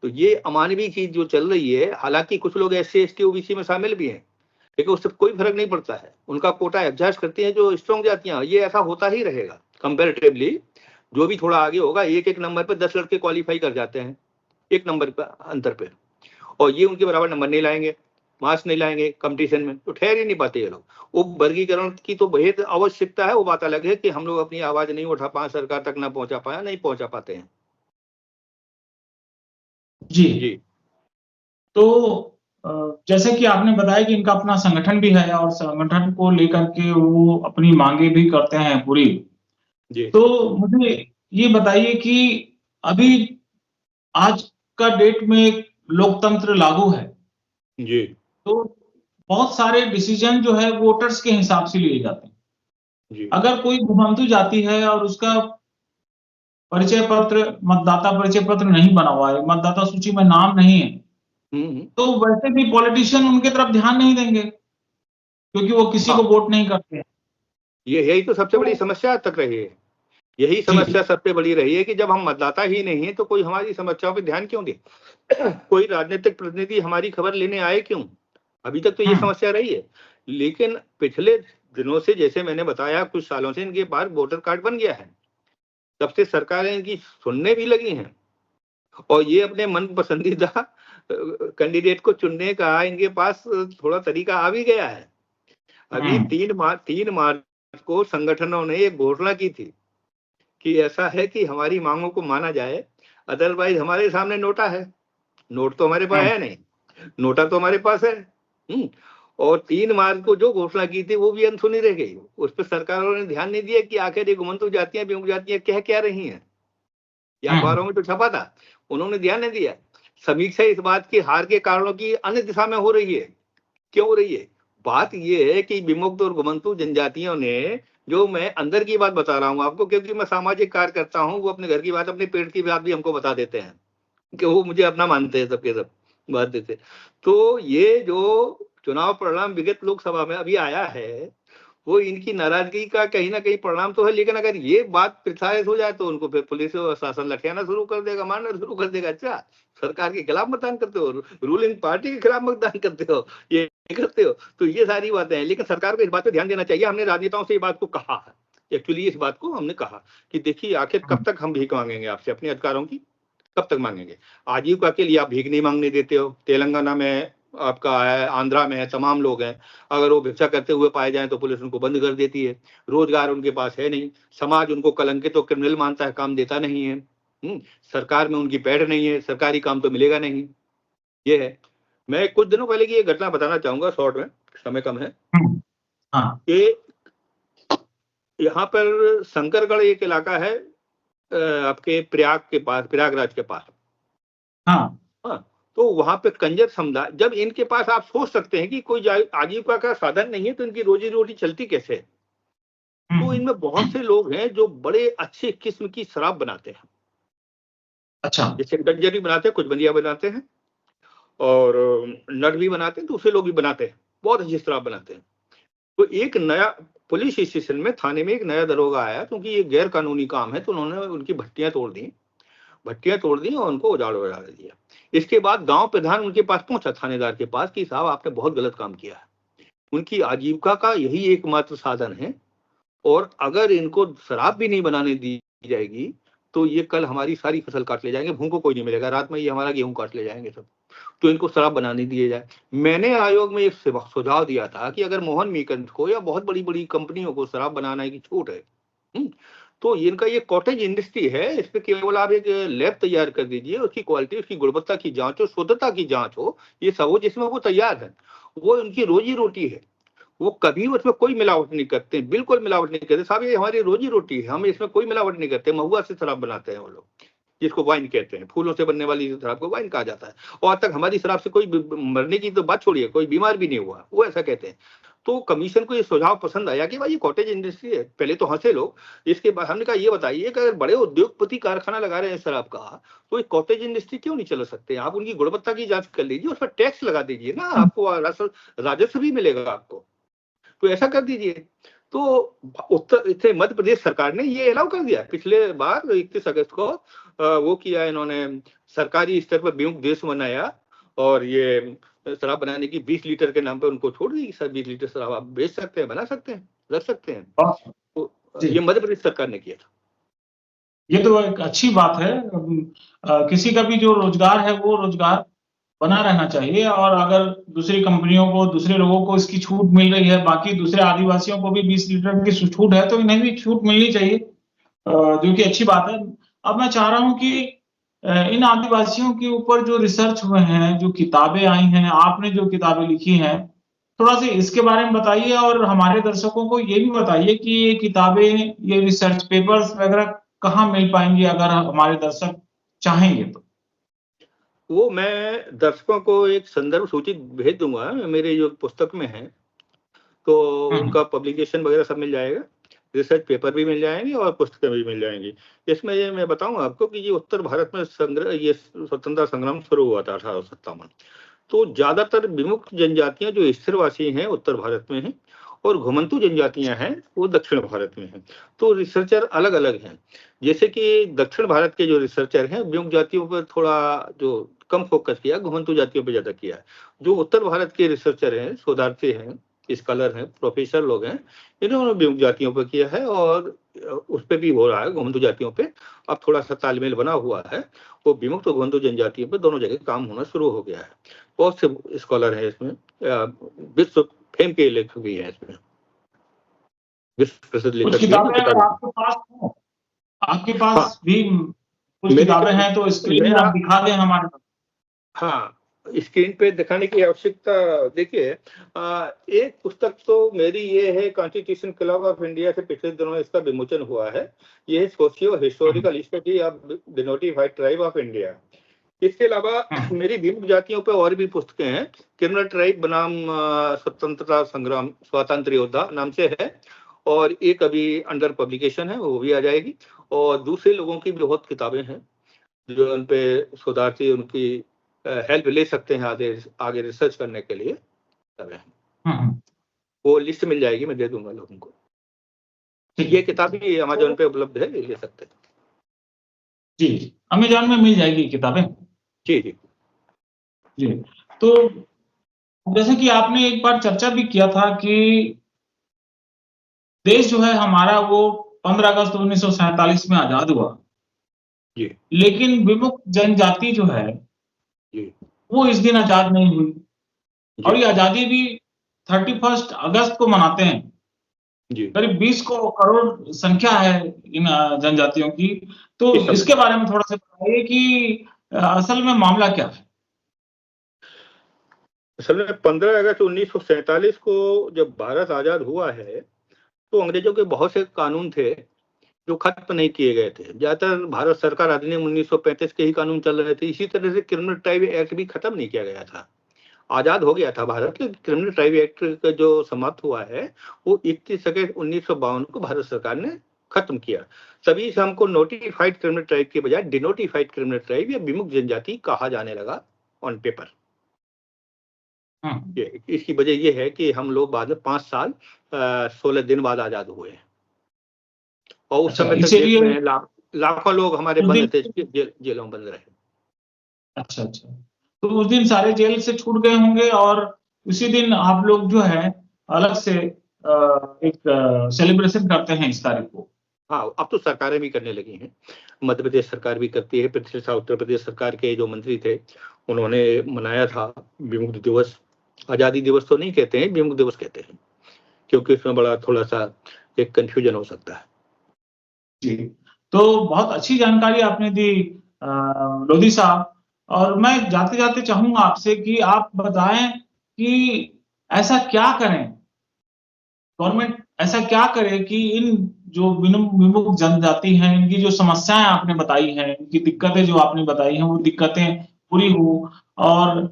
तो ये अमानवीय चीज जो चल रही है, हालांकि कुछ लोग SC ST OBC में शामिल भी हैं, लेकिन उससे कोई फर्क नहीं पड़ता है। उनका कोटा एडजस्ट करती हैं जो स्ट्रॉन्ग जातियां। ये ऐसा होता ही रहेगा कंपेरेटिवली। जो भी थोड़ा आगे होगा, एक नंबर पे 10 लड़के क्वालिफाई कर जाते हैं, 1 नंबर पे अंतर पे, और ये उनके बराबर नंबर नहीं लाएंगे, मार्क्स नहीं लाएंगे कंपटीशन में, तो ठहर ही नहीं पाते ये लोग। वो वर्गीकरण की तो बेहद आवश्यकता है। वो बात अलग है कि हम लोग अपनी आवाज नहीं उठा पाए, सरकार तक ना पहुंचा पाया, नहीं पहुंचा पाते हैं। जी। जी। तो जैसे कि आपने बताया कि इनका अपना संगठन भी है और संगठन को लेकर के वो अपनी मांगे भी करते हैं पूरी। जी। तो मुझे ये बताइए कि अभी आज का डेट में लोकतंत्र लागू है, जी। तो बहुत सारे डिसीजन जो है वोटर्स के हिसाब से लिए जाते हैं। जी। अगर कोई घुमंतु जाति है और उसका परिचय पत्र, मतदाता परिचय पत्र नहीं बना हुआ है, मतदाता सूची में नाम नहीं है, हम्म। तो वैसे भी पॉलिटिशियन उनके तरफ ध्यान नहीं देंगे क्योंकि वो किसी को हाँ, वोट नहीं करते हैं। यही तो सबसे बड़ी तो समस्या तक रही है। यही जी। समस्या सबसे बड़ी रही है कि जब हम मतदाता ही नहीं है तो कोई हमारी समस्याओं पे ध्यान क्यों दे? कोई राजनीतिक प्रतिनिधि हमारी खबर लेने आए क्यों? अभी तक तो ये हम्म। समस्या रही है। लेकिन पिछले दिनों से, जैसे मैंने बताया, कुछ सालों से इनके पास वोटर कार्ड बन गया है। तब से सरकारें इनकी सुनने भी लगी हैं, और ये अपने मन पसंदीदा कैंडिडेट को चुनने का इनके पास थोड़ा तरीका आ भी गया है। अभी 3 मार्च को संगठनों ने एक घोषणा की थी कि ऐसा है कि हमारी मांगों को माना जाए, अदरवाइज हमारे सामने नोटा है। नोट तो हमारे पास है नहीं, नोटा तो हमारे पास है। और 3 मार्च को जो घोषणा की थी वो भी अनसुनी रह गई। उस पर सरकारों ने ध्यान नहीं दिया कि आखिर ये घुमंतु जातियां विमुक्त जातियां कह क्या रही हैं। या अखबारों में तो छपा था, उन्होंने ध्यान नहीं दिया। समीक्षा इस बात की हार के कारणों की अन्य दिशा में हो रही है। क्यों हो रही है? बात यह है कि विमुक्त और घुमंतु जनजातियों ने, जो मैं अंदर की बात बता रहा हूं आपको, क्योंकि मैं सामाजिक कार्य करता हूं, वो अपने घर की बात, अपने पेट की बात भी हमको बता देते हैं कि वो मुझे अपना मानते हैं, सबके सब बात देते। तो ये जो चुनाव परिणाम विगत लोकसभा में अभी आया है, वो इनकी नाराजगी का कहीं ना कहीं परिणाम तो है। लेकिन अगर ये बात प्रसारित हो जाए तो उनको फिर पुलिस और शासन लठियाना शुरू कर देगा, मारना शुरू कर देगा। अच्छा, सरकार के खिलाफ मतदान करते हो, रूलिंग पार्टी के खिलाफ मतदान करते हो, ये करते हो, तो ये सारी बातें हैं। लेकिन सरकार को इस बात पर ध्यान देना चाहिए। हमने राजनेताओं से ये बात को कहा है, एक्चुअली इस बात को हमने कहा कि देखिए आखिर कब तक हम भीख मांगेंगे आपसे, अपने अधिकारों की कब तक मांगेंगे। आजीविका के लिए आप भीख नहीं मांगने देते हो। तेलंगाना में आपका है, आंध्रा में है, तमाम लोग हैं, अगर वो भिक्षा करते हुए पाए जाएं तो पुलिस उनको बंद कर देती है। रोजगार उनके पास है नहीं, समाज उनको कलंकित और क्रिमिनल मानता है, काम देता नहीं है। सरकार में उनकी पैठ नहीं है, सरकारी काम तो मिलेगा नहीं। ये है। मैं कुछ दिनों पहले की एक घटना बताना चाहूंगा शॉर्ट में, समय कम है। कि यहाँ पर शंकरगढ़ एक इलाका है, आपके प्रयाग के पास, प्रयागराज के पास। हाँ, तो वहां पे कंजर समुदाय, जब इनके पास आप सोच सकते हैं कि कोई आजीविका का साधन नहीं है तो इनकी रोजी रोटी चलती कैसे है। तो इनमें बहुत से लोग हैं जो बड़े अच्छे किस्म की शराब बनाते हैं। अच्छा, जैसे कंजर भी बनाते हैं, कुछ बंदिया बनाते हैं, और नट भी बनाते हैं, दूसरे लोग भी बनाते हैं, बहुत अच्छी शराब बनाते हैं। तो एक नया पुलिस स्टेशन में, थाने में एक नया दरोगा आया, क्योंकि ये गैर कानूनी काम है, तो उन्होंने उनकी भट्टियां तोड़ दी और उनको उजाड़ दिया। इसके बाद गांव प्रधान उनके पास पहुंचा, थानेदार के पास, कि साहब आपने बहुत गलत काम किया है। उनकी आजीविका का यही एकमात्र साधन है, और अगर इनको शराब भी नहीं बनाने दी जाएगी तो ये कल हमारी सारी फसल काट ले जाएंगे, भूख को कोई नहीं मिलेगा, रात में ये हमारा गेहूं काट ले जाएंगे सब। तो इनको शराब बनाने दिए जाए। मैंने आयोग में एक सुझाव दिया था कि अगर मोहन मीकंद को या बहुत बड़ी बड़ी कंपनियों को शराब बनाने की छूट है, तो इनका ये कॉटेज इंडस्ट्री है, इस पे केवल आप एक लैब तैयार कर दीजिए, उसकी क्वालिटी, उसकी गुणवत्ता की जांच हो, शुद्धता की जांच हो, ये सब हो, जिसमें वो तैयार है, वो उनकी रोजी रोटी है। वो कभी उसमें कोई मिलावट नहीं करते, बिल्कुल मिलावट नहीं करते साहब, ये हमारी रोजी रोटी है, हम इसमें कोई मिलावट नहीं करते। महुआ से शराब बनाते हैं वो लोग, जिसको वाइन कहते हैं, फूलों से बनने वाली शराब को वाइन कहा जाता है। और आज तक हमारी शराब से कोई मरने की तो बात छोड़िए, कोई बीमार भी नहीं हुआ, वो ऐसा कहते हैं। तो कमीशन को ये सुझाव पसंद आया कि भाई ये कॉटेज इंडस्ट्री है। पहले तो हंसे लोग, इसके बाद हमने कहा ये बताइए कि अगर बड़े उद्योगपति कारखाना लगा रहे हैं शराब का, तो एक कॉटेज इंडस्ट्री क्यों नहीं चला सकते? आप उनकी गुणवत्ता की जांच कर लीजिए, उस पर टैक्स लगा दीजिए ना, आपको राजस्व भी मिलेगा आपको, तो ऐसा कर दीजिए। तो उत्तर मध्य प्रदेश सरकार ने ये अलाउ कर दिया पिछले बार 31 अगस्त को। वो किया इन्होंने, सरकारी स्तर पर विमुक्त देश बनाया, और ये शराब बनाने की 20 लीटर के नाम पे उनको छोड़ दी। सर 20 लीटर शराब आप बेच सकते हैं, बना सकते हैं, रख सकते हैं। तो ये मध्य प्रदेश सरकार ने किया था। ये तो एक अच्छी बात है। किसी का भी जो रोजगार है वो रोजगार बना रहना चाहिए, और अगर दूसरी कंपनियों को, दूसरे लोगों को इसकी छूट मिल रही है, बाकी दूसरे आदिवासियों को भी 20 लीटर की छूट है, तो इन्हें भी छूट मिलनी चाहिए, जो कि अच्छी बात है। अब मैं चाह रहा हूं कि इन आदिवासियों के ऊपर जो रिसर्च हुए हैं, जो किताबें आई हैं, आपने जो किताबें लिखी हैं, थोड़ा सा इसके बारे में बताइए, और हमारे दर्शकों को ये भी बताइए कि ये किताबें, ये रिसर्च पेपर्स वगैरह कहाँ मिल पाएंगे, अगर हमारे दर्शक चाहेंगे तो। वो मैं दर्शकों को एक संदर्भ सूची भेज दूंगा, मेरे जो पुस्तक में है, तो उनका पब्लिकेशन वगैरह सब मिल जाएगा, रिसर्च पेपर भी मिल जाएंगे और पुस्तकें भी मिल जाएंगी। इसमें ये मैं बताऊं आपको कि ये उत्तर भारत में ये स्वतंत्रता संग्राम शुरू हुआ था 1857। तो ज्यादातर विमुक्त जनजातियां जो स्थिरवासी हैं उत्तर भारत में हैं, और घुमंतु जनजातियां हैं वो दक्षिण भारत में हैं। तो रिसर्चर अलग अलग हैं। जैसे कि दक्षिण भारत के जो रिसर्चर हैं, विमुक्त जातियों पर थोड़ा जो कम फोकस किया, घुमंतु जातियों पर ज्यादा किया। जो उत्तर भारत के रिसर्चर हैं, शोधार्थी हैं, स्कॉलर हैं, प्रोफेसर लोग हैं, इन्होंने विमुक्त जातियों पर किया है और उस पर भी हो रहा है, घुमंतु जातियों पे अब थोड़ा सा तालमेल बना हुआ है। वो विमुक्त और घुमंतु जनजातियों पे दोनों जगह काम होना शुरू हो गया है। बहुत से स्कॉलर हैं इसमें, विश्व फेम के लेखक भी हैं इसमें, विश्व प्रसिद्ध कुछ लेखक भी हैं, किताबें अगर आपके पास हो, आपके हाँ, पास भी कुछ मेरे किताबें हैं तो स्क्रीन में मेरा आप दिखा दें हमारे। हाँ, स्क्रीन पे दिखाने की आवश्यकता, देखिए एक पुस्तक तो मेरी ये है, कॉन्स्टिट्यूशन क्लब ऑफ इंडिया से पिछले दिनों इसका विमोचन हुआ है। ये socio historical study of denotified tribe of India. इसके अलावा मेरी विमुक्त जातियों पे और भी पुस्तकें हैं। क्रिमिनल ट्राइब बनाम स्वतंत्रता संग्राम, स्वातंत्र योद्धा नाम से है, और एक अभी अंडर पब्लिकेशन है, वो भी आ जाएगी। और दूसरे लोगों की भी बहुत किताबें हैं जो उन पे शोधार्थी उनकी हेल्प ले सकते हैं आगे रिसर्च करने के लिए। वो लिस्ट मिल जाएगी, मैं दे दूंगा लोगों को। ये किताब भी अमेजोन पे उपलब्ध है, ले सकते हैं। जी, अमेजोन में मिल जाएगी किताबें। जी जी जी, तो जैसे कि आपने एक बार चर्चा भी किया था कि देश जो है हमारा वो 15 अगस्त 1947 में आजाद हुआ, जी लेकिन विमुक्त जनजाति जो है जी वो इस दिन आजाद नहीं हुई। और जी ये आजादी भी 31 अगस्त को मनाते हैं। जी करीब 20 करोड़ संख्या है इन जनजातियों की। तो इस समय इसके बारे में थोड़ा सा बताइए कि असल में मामला क्या है? असल में 15 अगस्त 1947 को जब भारत आजाद हुआ है, तो अंग्रेजों के बहुत से कानून थे जो खत्म नहीं किए गए थे। ज्यादातर भारत सरकार अधिनियम 1935 के ही कानून चल रहे थे। इसी तरह से क्रिमिनल ट्राइब एक्ट भी खत्म नहीं किया गया था। आजाद हो गया था भारत, लेकिन क्रिमिनल ट्राइब एक्ट का जो समाप्त हुआ है वो 31 अगस्त 1952 को भारत सरकार ने खत्म किया। तभी से हमको नोटिफाइड क्रिमिनल ट्राइब के बजाय डिनोटिफाइड क्रिमिनल ट्राइब या विमुक्त जनजाति कहा जाने लगा ऑन पेपर। इसकी वजह ये है कि हम लोग बाद में 5 साल 16 दिन बाद आजाद हुए, और उस समय तक देश में लाखों लोग हमारे बंद थे, जेलों में बंद रहे। अच्छा, तो उस दिन सारे जेल से छूट गए होंगे और उसी दिन आप लोग जो है अलग से एक सेलिब्रेशन करते हैं इस तारीख को। हाँ, अब तो सरकारें भी करने लगी हैं। मध्य प्रदेश सरकार भी करती है, पिछले साल उत्तर प्रदेश सरकार के जो मंत्री थे उन्होंने मनाया था विमुक्त दिवस। आजादी दिवस तो नहीं कहते हैं, विमुक्त दिवस कहते हैं, क्योंकि इसमें बड़ा थोड़ा सा एक कंफ्यूजन हो सकता है। जी, तो बहुत अच्छी जानकारी आपने दी लोधी साहब। और मैं जाते-जाते चाहूँगा आपसे कि आप बताएं कि ऐसा क्या करें, गवर्नमेंट ऐसा क्या करे कि इन जो विमुक्त जनजाति हैं, इनकी जो समस्याएं आपने बताई हैं, इनकी दिक्कतें जो आपने बताई हैं, वो दिक्कतें पूरी हो और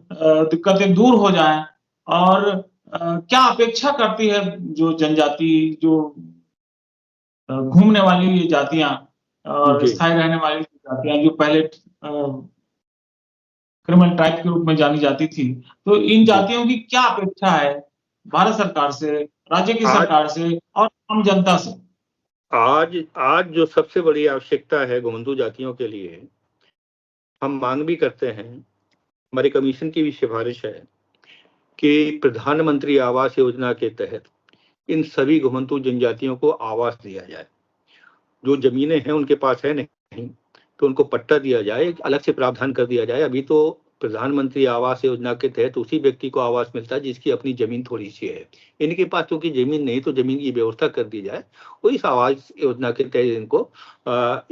दिक्कतें दूर हो जाएं। और क्या अपेक्षा करती है जो जनजाति, जो घूमने वाली ये जातियां और स्थायी रहने वाली जातियां जो पहले क्रिमिनल ट्राइब के रूप में जानी जाती थी, तो इन जातियों की क्या अपेक्षा है भारत सरकार से, राज्य की सरकार से और आम जनता से? आज जो सबसे बड़ी आवश्यकता है घुमंतू जातियों के लिए, हम मांग भी करते हैं, हमारी कमीशन की भी सिफारिश है कि प्रधानमंत्री आवास योजना के तहत इन सभी घुमंतू जनजातियों को आवास दिया जाए। जो जमीनें हैं उनके पास है नहीं, तो उनको पट्टा दिया जाए, अलग से प्रावधान कर दिया जाए। अभी तो प्रधानमंत्री आवास योजना के तहत उसी व्यक्ति को आवास मिलता है जिसकी अपनी जमीन थोड़ी सी है। इनके पास क्योंकि जमीन नहीं, तो जमीन की व्यवस्था कर दी जाए और इस आवास योजना के तहत इनको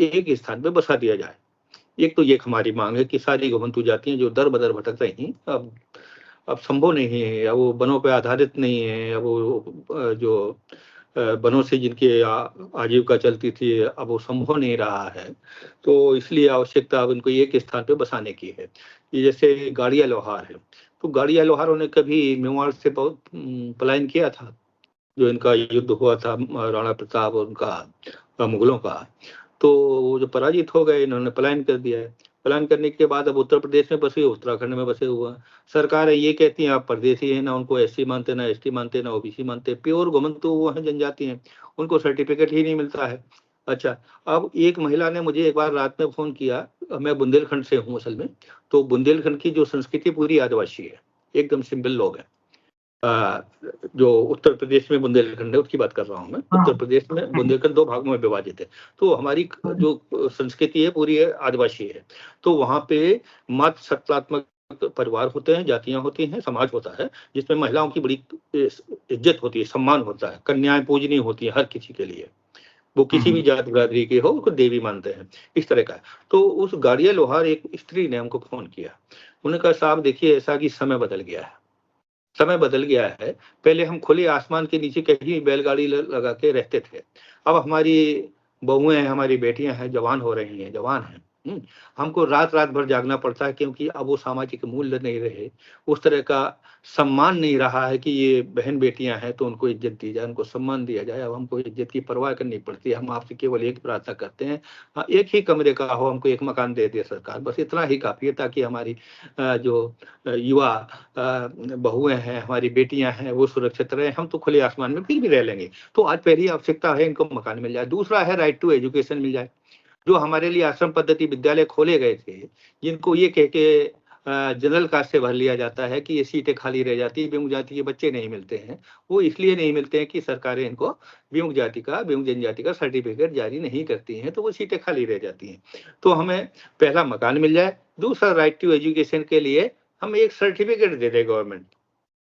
एक स्थान पे बसा दिया जाए। एक तो ये हमारी मांग है कि सारी घुमंतू जातियां जो दर बदर भटक रही, अब संभव नहीं है, या वो वनों पर आधारित नहीं है, या वो जो वनों से जिनकी आजीविका चलती थी, अब वो संभव नहीं रहा है, तो इसलिए आवश्यकता अब इनको एक स्थान पे बसाने की है। ये जैसे गाड़िया लोहार है, तो गाड़िया लोहारों ने कभी मेवाड़ से बहुत पलायन किया था, जो इनका युद्ध हुआ था राणा प्रताप और उनका मुगलों का, तो वो जो पराजित हो गए, इन्होंने पलायन कर दिया है। पलायन करने के बाद अब उत्तर प्रदेश में बसे, उत्तराखंड में बसे हुए हैं। सरकारें ये कहती हैं आप परदेशी हैं, ना उनको एससी मानते, ना एसटी मानते, ना ओबीसी मानते, प्योर घुमंतू वो हैं, जनजाति हैं, उनको सर्टिफिकेट ही नहीं मिलता है। अच्छा, अब एक महिला ने मुझे एक बार रात में फोन किया, मैं बुंदेलखंड से हूँ असल में, तो बुंदेलखंड की जो संस्कृति पूरी आदिवासी है, एकदम सिंपल लोग हैं। जो उत्तर प्रदेश में बुंदेलखंड है उसकी बात कर रहा हूँ मैं। हाँ। उत्तर प्रदेश में बुंदेलखंड 2 भागों में विभाजित है। तो हमारी जो संस्कृति है पूरी आदिवासी है। तो वहाँ पे मात्र सकारात्मक परिवार होते हैं, जातियां होती हैं, समाज होता है, जिसमें महिलाओं की बड़ी इज्जत होती है, सम्मान होता है, कन्याएं पूजनीय होती है हर किसी के लिए। वो किसी भी जात बिरादरी के हो, उसको देवी मानते हैं, इस तरह का। तो उस गाड़िया लोहार एक स्त्री ने हमको फोन किया। उन्होंने कहा साहब देखिए ऐसा कि समय बदल गया है, समय बदल गया है। पहले हम खुले आसमान के नीचे कहीं बैलगाड़ी लगा के रहते थे। अब हमारी बहुएं हैं, हमारी बेटियां हैं, जवान हो रही हैं, जवान हैं। हमको रात रात भर जागना पड़ता है, क्योंकि अब वो सामाजिक मूल्य नहीं रहे, उस तरह का सम्मान नहीं रहा है कि ये बहन बेटियां हैं तो उनको इज्जत दी जाए, उनको सम्मान दिया जाए। अब हमको इज्जत की परवाह करनी पड़ती है। हम आपसे केवल एक प्रार्थना करते हैं, हाँ, एक ही कमरे का हो, हमको एक मकान दे दे सरकार, बस इतना ही काफी है, ताकि हमारी जो युवा बहुएं हैं, हमारी बेटियां हैं, वो सुरक्षित रहे। हम तो खुले आसमान में फिर भी रह लेंगे। तो आज पहली आवश्यकता है इनको मकान मिल जाए। दूसरा है राइट टू एजुकेशन मिल जाए। जो हमारे लिए आश्रम पद्धति विद्यालय खोले गए थे, जिनको ये कह के जनरल कास्ट से भर लिया जाता है कि ये सीटें खाली रह जाती है, विमुक्त जाति के बच्चे नहीं मिलते हैं। वो इसलिए नहीं मिलते हैं कि सरकारें इनको विमुक्त जनजाति का सर्टिफिकेट जारी नहीं करती हैं, तो वो सीटें खाली रह जाती हैं। तो हमें पहला मकान मिल जाए। दूसरा राइट टू एजुकेशन के लिए हम एक सर्टिफिकेट दे दे गवर्नमेंट,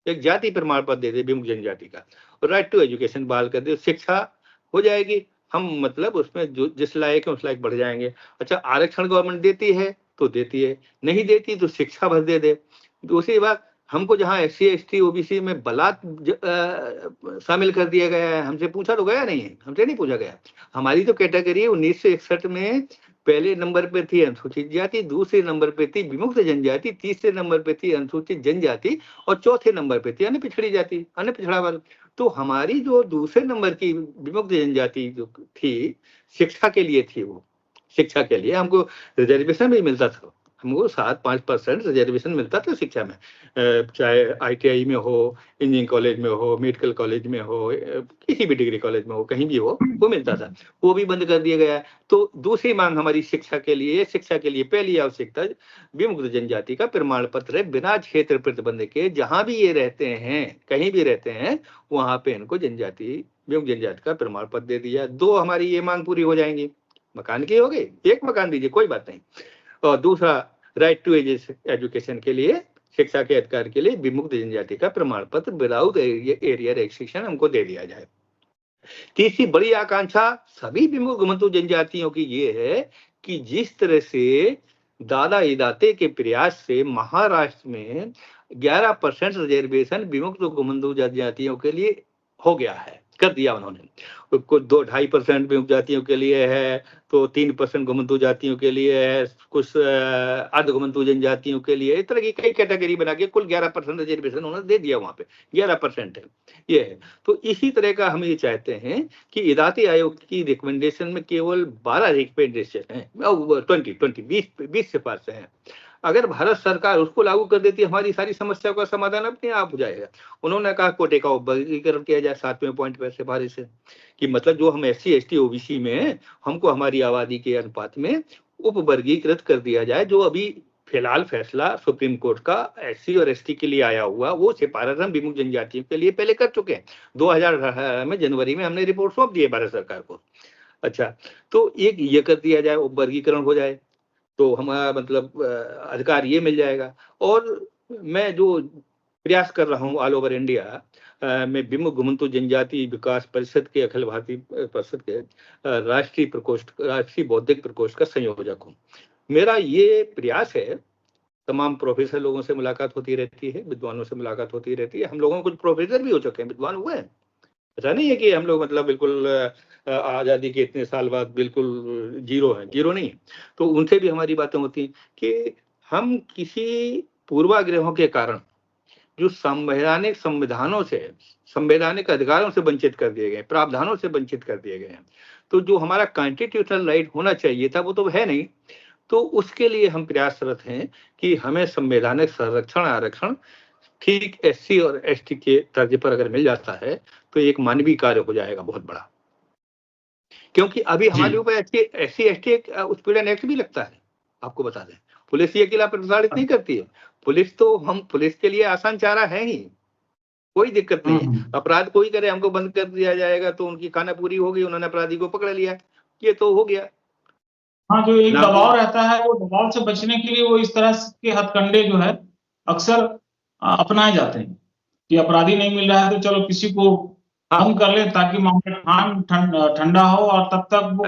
एक जाति प्रमाण पत्र दे दे विमुक्त जनजाति का, और राइट टू एजुकेशन बहाल कर दे। शिक्षा हो जाएगी, हम मतलब उसमें जो जिस लायक है उस लायक बढ़ जाएंगे। अच्छा, आरक्षण गवर्नमेंट देती है तो देती है, नहीं देती तो शिक्षा भर दे दे। दूसरी बात, हमको जहाँ SC ST OBC में बलात् शामिल कर दिया गया है, हमसे पूछा तो गया नहीं है, हमसे नहीं पूछा गया। हमारी तो कैटेगरी 1961 में पहले नंबर पे थी अनुसूचित जाति, दूसरे नंबर पे थी विमुक्त जनजाति, तीसरे नंबर पे थी अनुसूचित जनजाति, और चौथे नंबर पे थी अन्य पिछड़ी जाति, अन्य पिछड़ा वर्ग। तो हमारी जो दूसरे नंबर की विमुक्त जनजाति जो थी, शिक्षा के लिए थी, वो शिक्षा के लिए हमको रिजर्वेशन भी मिलता था। हमको 7-5% रिजर्वेशन मिलता था शिक्षा में, चाहे ITI में हो, इंजीनियरिंग कॉलेज में हो, मेडिकल कॉलेज में हो, किसी भी डिग्री कॉलेज में हो, कहीं भी हो, वो मिलता था। वो भी बंद कर दिया गया है। तो दूसरी मांग हमारी शिक्षा के लिए पहली आवश्यकता विमुक्त जनजाति का प्रमाण पत्र है, बिना क्षेत्र प्रतिबंध के। जहां भी ये रहते हैं, कहीं भी रहते हैं, वहां पे इनको विमुक्त जनजाति का प्रमाण पत्र दे दिया। 2 हमारी ये मांग पूरी हो जाएंगी। मकान की हो गई, एक मकान दीजिए, कोई बात नहीं। और दूसरा, राइट टू एजुकेशन के लिए, शिक्षा के अधिकार के लिए विमुक्त जनजाति का प्रमाण पत्र विदाउट एरिया रेस्ट्रिक्शन हमको दे दिया जाए। तीसरी बड़ी आकांक्षा सभी विमुक्त जनजातियों की ये है कि जिस तरह से दादा इदाते के प्रयास से महाराष्ट्र में 11% रिजर्वेशन विमुक्त जनजातियों के लिए हो गया है, कर दिया उन्होंने। कुछ 2-2.5% विमुक्त जातियों के लिए है, तो 3% घुमंतू जातियों के लिए है, कुछ अर्ध घुमंतू जनजातियों के लिए, इस तरह की कई कैटेगरी बना के कुल 11% रिजर्वेशन उन्होंने दे दिया। वहां पे 11% है, ये है। तो इसी तरह का हम ये चाहते हैं कि इदाती आयोग की रिकमेंडेशन में केवल 12 रिकमेंडेशन है, 20 सिफारिश है। अगर भारत सरकार उसको लागू कर देती है, हमारी सारी समस्याओं का समाधान अपने आप हो जाएगा। उन्होंने कहा कोटे का वर्गीकरण किया जाए 7वें पॉइंट पर सिफारिश है, कि मतलब जो हम SC ST OBC में, हमको हमारी आबादी के अनुपात में उप वर्गीकृत कर दिया जाए। जो अभी फिलहाल फैसला सुप्रीम कोर्ट का SC और ST के लिए आया हुआ, वो सिफारिश हम विमुक्त जनजातियों के लिए पहले कर चुके हैं। 2018 में जनवरी में हमने रिपोर्ट सौंप दी है भारत सरकार को। अच्छा, तो एक ये कर दिया जाए, उप वर्गीकरण हो जाए, तो हमारा मतलब अधिकार ये मिल जाएगा। और मैं जो प्रयास कर रहा हूँ ऑल ओवर इंडिया में, विमुक्त घुमंतू जनजाति विकास परिषद के, अखिल भारतीय परिषद के राष्ट्रीय बौद्धिक प्रकोष्ठ का संयोजक हूँ। मेरा ये प्रयास है, तमाम प्रोफेसर लोगों से मुलाकात होती रहती है, विद्वानों से मुलाकात होती रहती है। हम लोगों को कुछ प्रोफेसर भी हो चुके हैं, विद्वान हुए हैं। ऐसा नहीं है कि हम लोग मतलब बिल्कुल आज़ादी के इतने साल बाद बिल्कुल जीरो है, जीरो नहीं। तो उनसे भी हमारी बातें होती हैं कि हम किसी पूर्वाग्रहों के कारण जो संवैधानिक अधिकारों से वंचित कर दिए गए, प्रावधानों से वंचित कर दिए गए हैं। तो जो हमारा कॉन्स्टिट्यूशनल राइट होना चाहिए था, वो तो है नहीं। तो उसके लिए हम प्रयासरत हैं कि हमें संवैधानिक संरक्षण, आरक्षण ठीक SC और ST के तर्ज पर अगर मिल जाता है, तो एक मानवीय कार्य हो जाएगा बहुत बड़ा। क्योंकि अभी हमारे ऊपर SC ST उत्पीड़न एक्ट भी लगता है, आपको बता दें। पुलिस ये अकेला प्रसारित नहीं करती है। पुलिस के लिए आसान चारा है ही, कोई दिक्कत नहीं है। अपराध कोई करे, हमको बंद कर दिया जाएगा तो उनकी खाना पूरी हो गई, उन्होंने अपराधी को पकड़ लिया, ये तो हो गया। हाँ, जो एक ना दबाव रहता है, वो दबाव से बचने के लिए वो इस तरह के हथकंडे जो है अक्सर अपनाए जाते हैं कि अपराधी नहीं मिल रहा है तो चलो किसी को हम कर ले ताकि मामला ठंडा हो और तब तक वो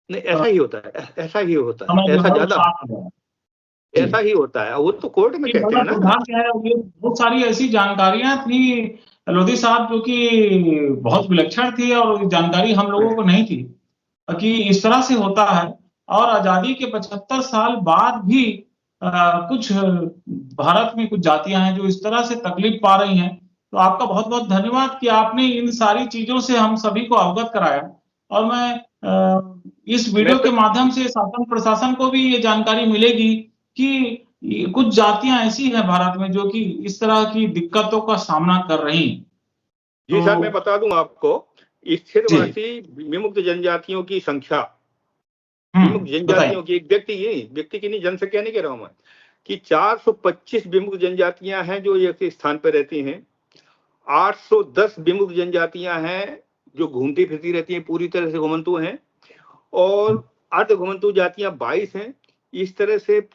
नहीं, ऐसा ही होता है, ऐसा ही होता है, समय जो ऐसा है वो ज्यादा साफ हो जाए। ऐसा ही होता है, वो तो कोर्ट में ये कहते बड़ा हैं ना। दुर्भाग्य है। ये बहुत सारी ऐसी जानकारियां थी लोधी साहब जो कि बहुत विलक्षण थी और जानकारी हम लोगों को नहीं थी कि इस तरह से होता है। और आजादी के 75 साल बाद भी कुछ भारत में कुछ जातियां हैं जो इस तरह से तकलीफ पा रही हैं। तो आपका बहुत बहुत धन्यवाद कि आपने इन सारी चीजों से हम सभी को अवगत कराया। और मैं इस वीडियो के माध्यम से शासन प्रशासन को भी ये जानकारी मिलेगी कि कुछ जातियां ऐसी हैं भारत में जो कि इस तरह की दिक्कतों का सामना कर रही हैं। जी सर, मैं तो बता दूं आपको, स्थिरवासी विमुक्त जनजातियों की संख्या, विमुक्त जनजातियों बताइए। की, एक व्यक्ति की नहीं, जनसंख्या नहीं कह रहा हूं मैं, कि 425 विमुक्त जनजातियां हैं जो एक स्थान पर रहती हैं। 810 विमुक्त जनजातियां हैं जो घूमती फिरती रहती हैं, पूरी तरह से घुमंतु हैं, और अर्ध घुमंतु जातियां 22 हैं। इस तरह से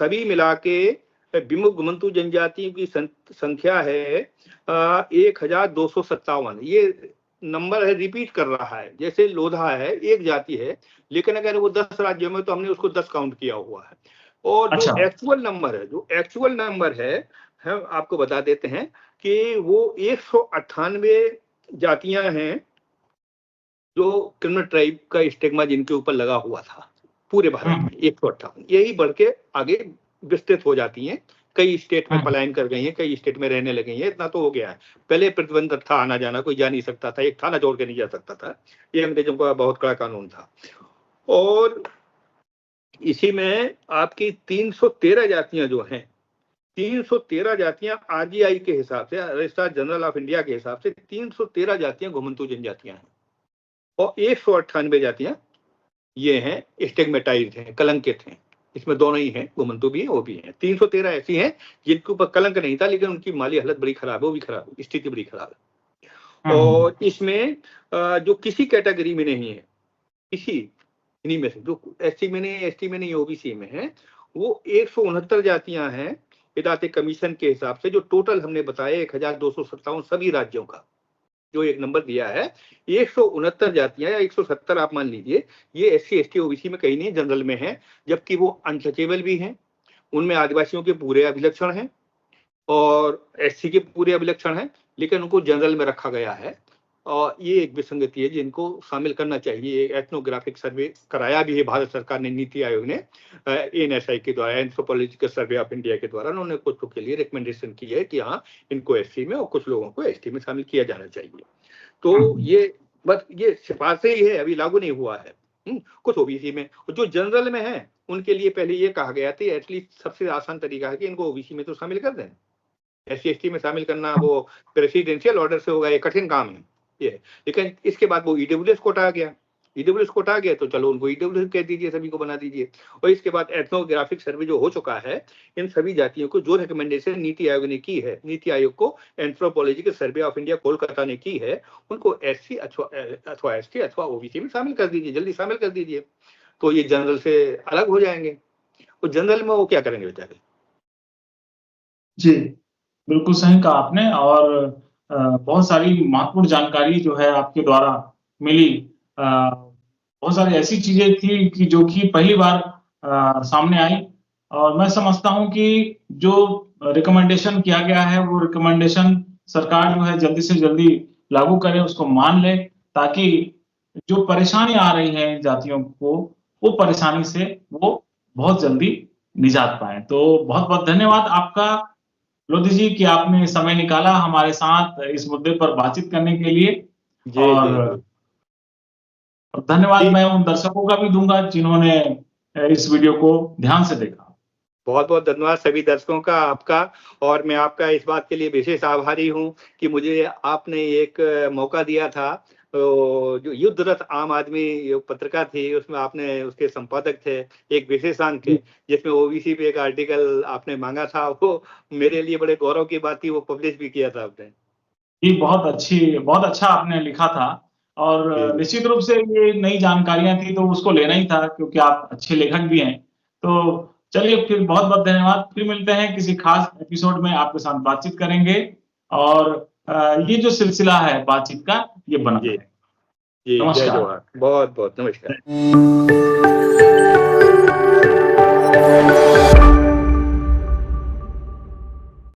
सभी मिला के विमुक्त घुमंतु जनजातियों की संख्या है 1257। ये नंबर है, रिपीट कर रहा है। जैसे लोधा है, एक जाति है, लेकिन अगर वो 10 राज्यों में तो हमने उसको 10 काउंट किया हुआ है। और जो एक्चुअल नंबर है, हम आपको बता देते हैं कि वो 198 जातियां हैं जो क्रिमिनल ट्राइब का स्टिग्मा जिनके ऊपर लगा हुआ था पूरे भारत में। 158 यही बढ़ के आगे विस्तृत हो जाती हैं, कई स्टेट में पलायन कर गई हैं, कई स्टेट में रहने लगी हैं। इतना तो हो गया है। पहले प्रतिबंध था आना जाना, कोई जा नहीं सकता था, एक थाना जोड़ के नहीं जा सकता था, ये अंग्रेजों का बहुत कड़ा कानून था। और इसी में आपकी 313 जातियां जो हैं, 313 जातियां आरजीआई के हिसाब से, रजिस्ट्रार जनरल ऑफ इंडिया के हिसाब से 313 जातियां घुमंतु जनजातियां हैं, और 198 जातियां ये हैं स्टिग्मेटाइज्ड हैं, कलंकित हैं। इसमें दोनों ही हैं, घुमंतु भी हैं, वो भी हैं। 313 ऐसी हैं जिनके ऊपर कलंक नहीं था, लेकिन उनकी माली हालत बड़ी खराब है, वो भी खराब है, स्थिति बड़ी खराब है। और इसमें जो किसी कैटेगरी में नहीं है, किसी इन्हीं में से जो एससी में नहीं, ओबीसी में है, वो 169 जातियां हैं विधाते कमीशन के हिसाब से, जो टोटल हमने बताया 1257 सभी राज्यों का जो एक नंबर दिया है। 169 जातियां या 170 आप मान लीजिए, ये एससी एसटी ओबीसी में कहीं नहीं, जनरल में है, जबकि वो अनटचेबल भी हैं। उनमें आदिवासियों के पूरे अभिलक्षण हैं और एससी के पूरे अभिलक्षण हैं, लेकिन उनको जनरल में रखा गया है। और ये एक विसंगति है जिनको शामिल करना चाहिए। एथनोग्राफिक सर्वे कराया भी है भारत सरकार ने, नीति आयोग ने, एनएसआई के द्वारा, एंथ्रोपोलॉजिकल सर्वे ऑफ इंडिया के द्वारा। उन्होंने कुछ के लिए रिकमेंडेशन की है कि हाँ, इनको एससी में और कुछ लोगों को एसटी में शामिल किया जाना चाहिए। तो ये बस ये सिफारिशें ही है, अभी लागू नहीं हुआ है। कुछ ओबीसी में, जो जनरल में है उनके लिए पहले ये कहा गया था, एटलीस्ट सबसे आसान तरीका है कि इनको ओबीसी में तो शामिल कर दें। एससी एसटी में शामिल करना वो प्रेसिडेंशियल ऑर्डर से होगा, ये कठिन काम है ये। लेकिन इसके बाद वो ईडब्ल्यूएस कोटा आ गया, ईडब्ल्यूएस कोटा आ गया तो चलो उनको ईडब्ल्यूएस कह दीजिए, सभी को बना दीजिए। और इसके बाद एथनोग्राफिक सर्वे जो हो चुका है, इन सभी जातियों को जो रिकमेंडेशन नीति आयोग ने की है, नीति आयोग को anthropological survey of India Kolkata ने की है, उनको एससी अथवा एसटी अथवा ओबीसी में शामिल कर दीजिए, जल्दी शामिल कर दीजिए, तो ये जनरल से अलग हो जाएंगे। तो जनरल में वो क्या करेंगे बेचारे। जी, बिल्कुल सही कहा आपने। और बहुत सारी महत्वपूर्ण जानकारी जो है आपके द्वारा मिली। बहुत सारी ऐसी चीजें थी कि जो कि पहली बार सामने आई। और मैं समझता हूं कि जो रिकमेंडेशन किया गया है वो रिकमेंडेशन सरकार जो है जल्दी से जल्दी लागू करे, उसको मान ले, ताकि जो परेशानी आ रही है जातियों को, वो परेशानी से वो बहुत जल्दी निजात पाए। तो बहुत बहुत धन्यवाद आपका लोधी जी कि आपने समय निकाला हमारे साथ इस मुद्दे पर बातचीत करने के लिए। और धन्यवाद मैं उन दर्शकों का भी दूंगा जिन्होंने इस वीडियो को ध्यान से देखा। बहुत बहुत धन्यवाद सभी दर्शकों का, आपका। और मैं आपका इस बात के लिए विशेष आभारी हूं कि मुझे आपने एक मौका दिया था जो युद्धरत आम आदमी पत्रिका थी, उसमें आपने उसके संपादक थे, एक विशेषांक थे जिसमें ओबीसी पे एक आर्टिकल आपने मांगा था। वो मेरे लिए बड़े गौरव की बात थी, वो पब्लिश भी किया था आपने। जी, बहुत अच्छा आपने लिखा था और जी निश्चित रूप से ये नई जानकारियाँ थी तो उसको लेना ही था क्योंकि आप अच्छे लेखक भी हैं। तो चलिए फिर बहुत-बहुत धन्यवाद। फिर मिलते हैं किसी खास एपिसोड में आपके साथ बातचीत करेंगे और ये जो सिलसिला है बातचीत का ये बना जी रहेगा। जी, जय नमस्कार। जवाहर, बहुत बहुत नमस्कार।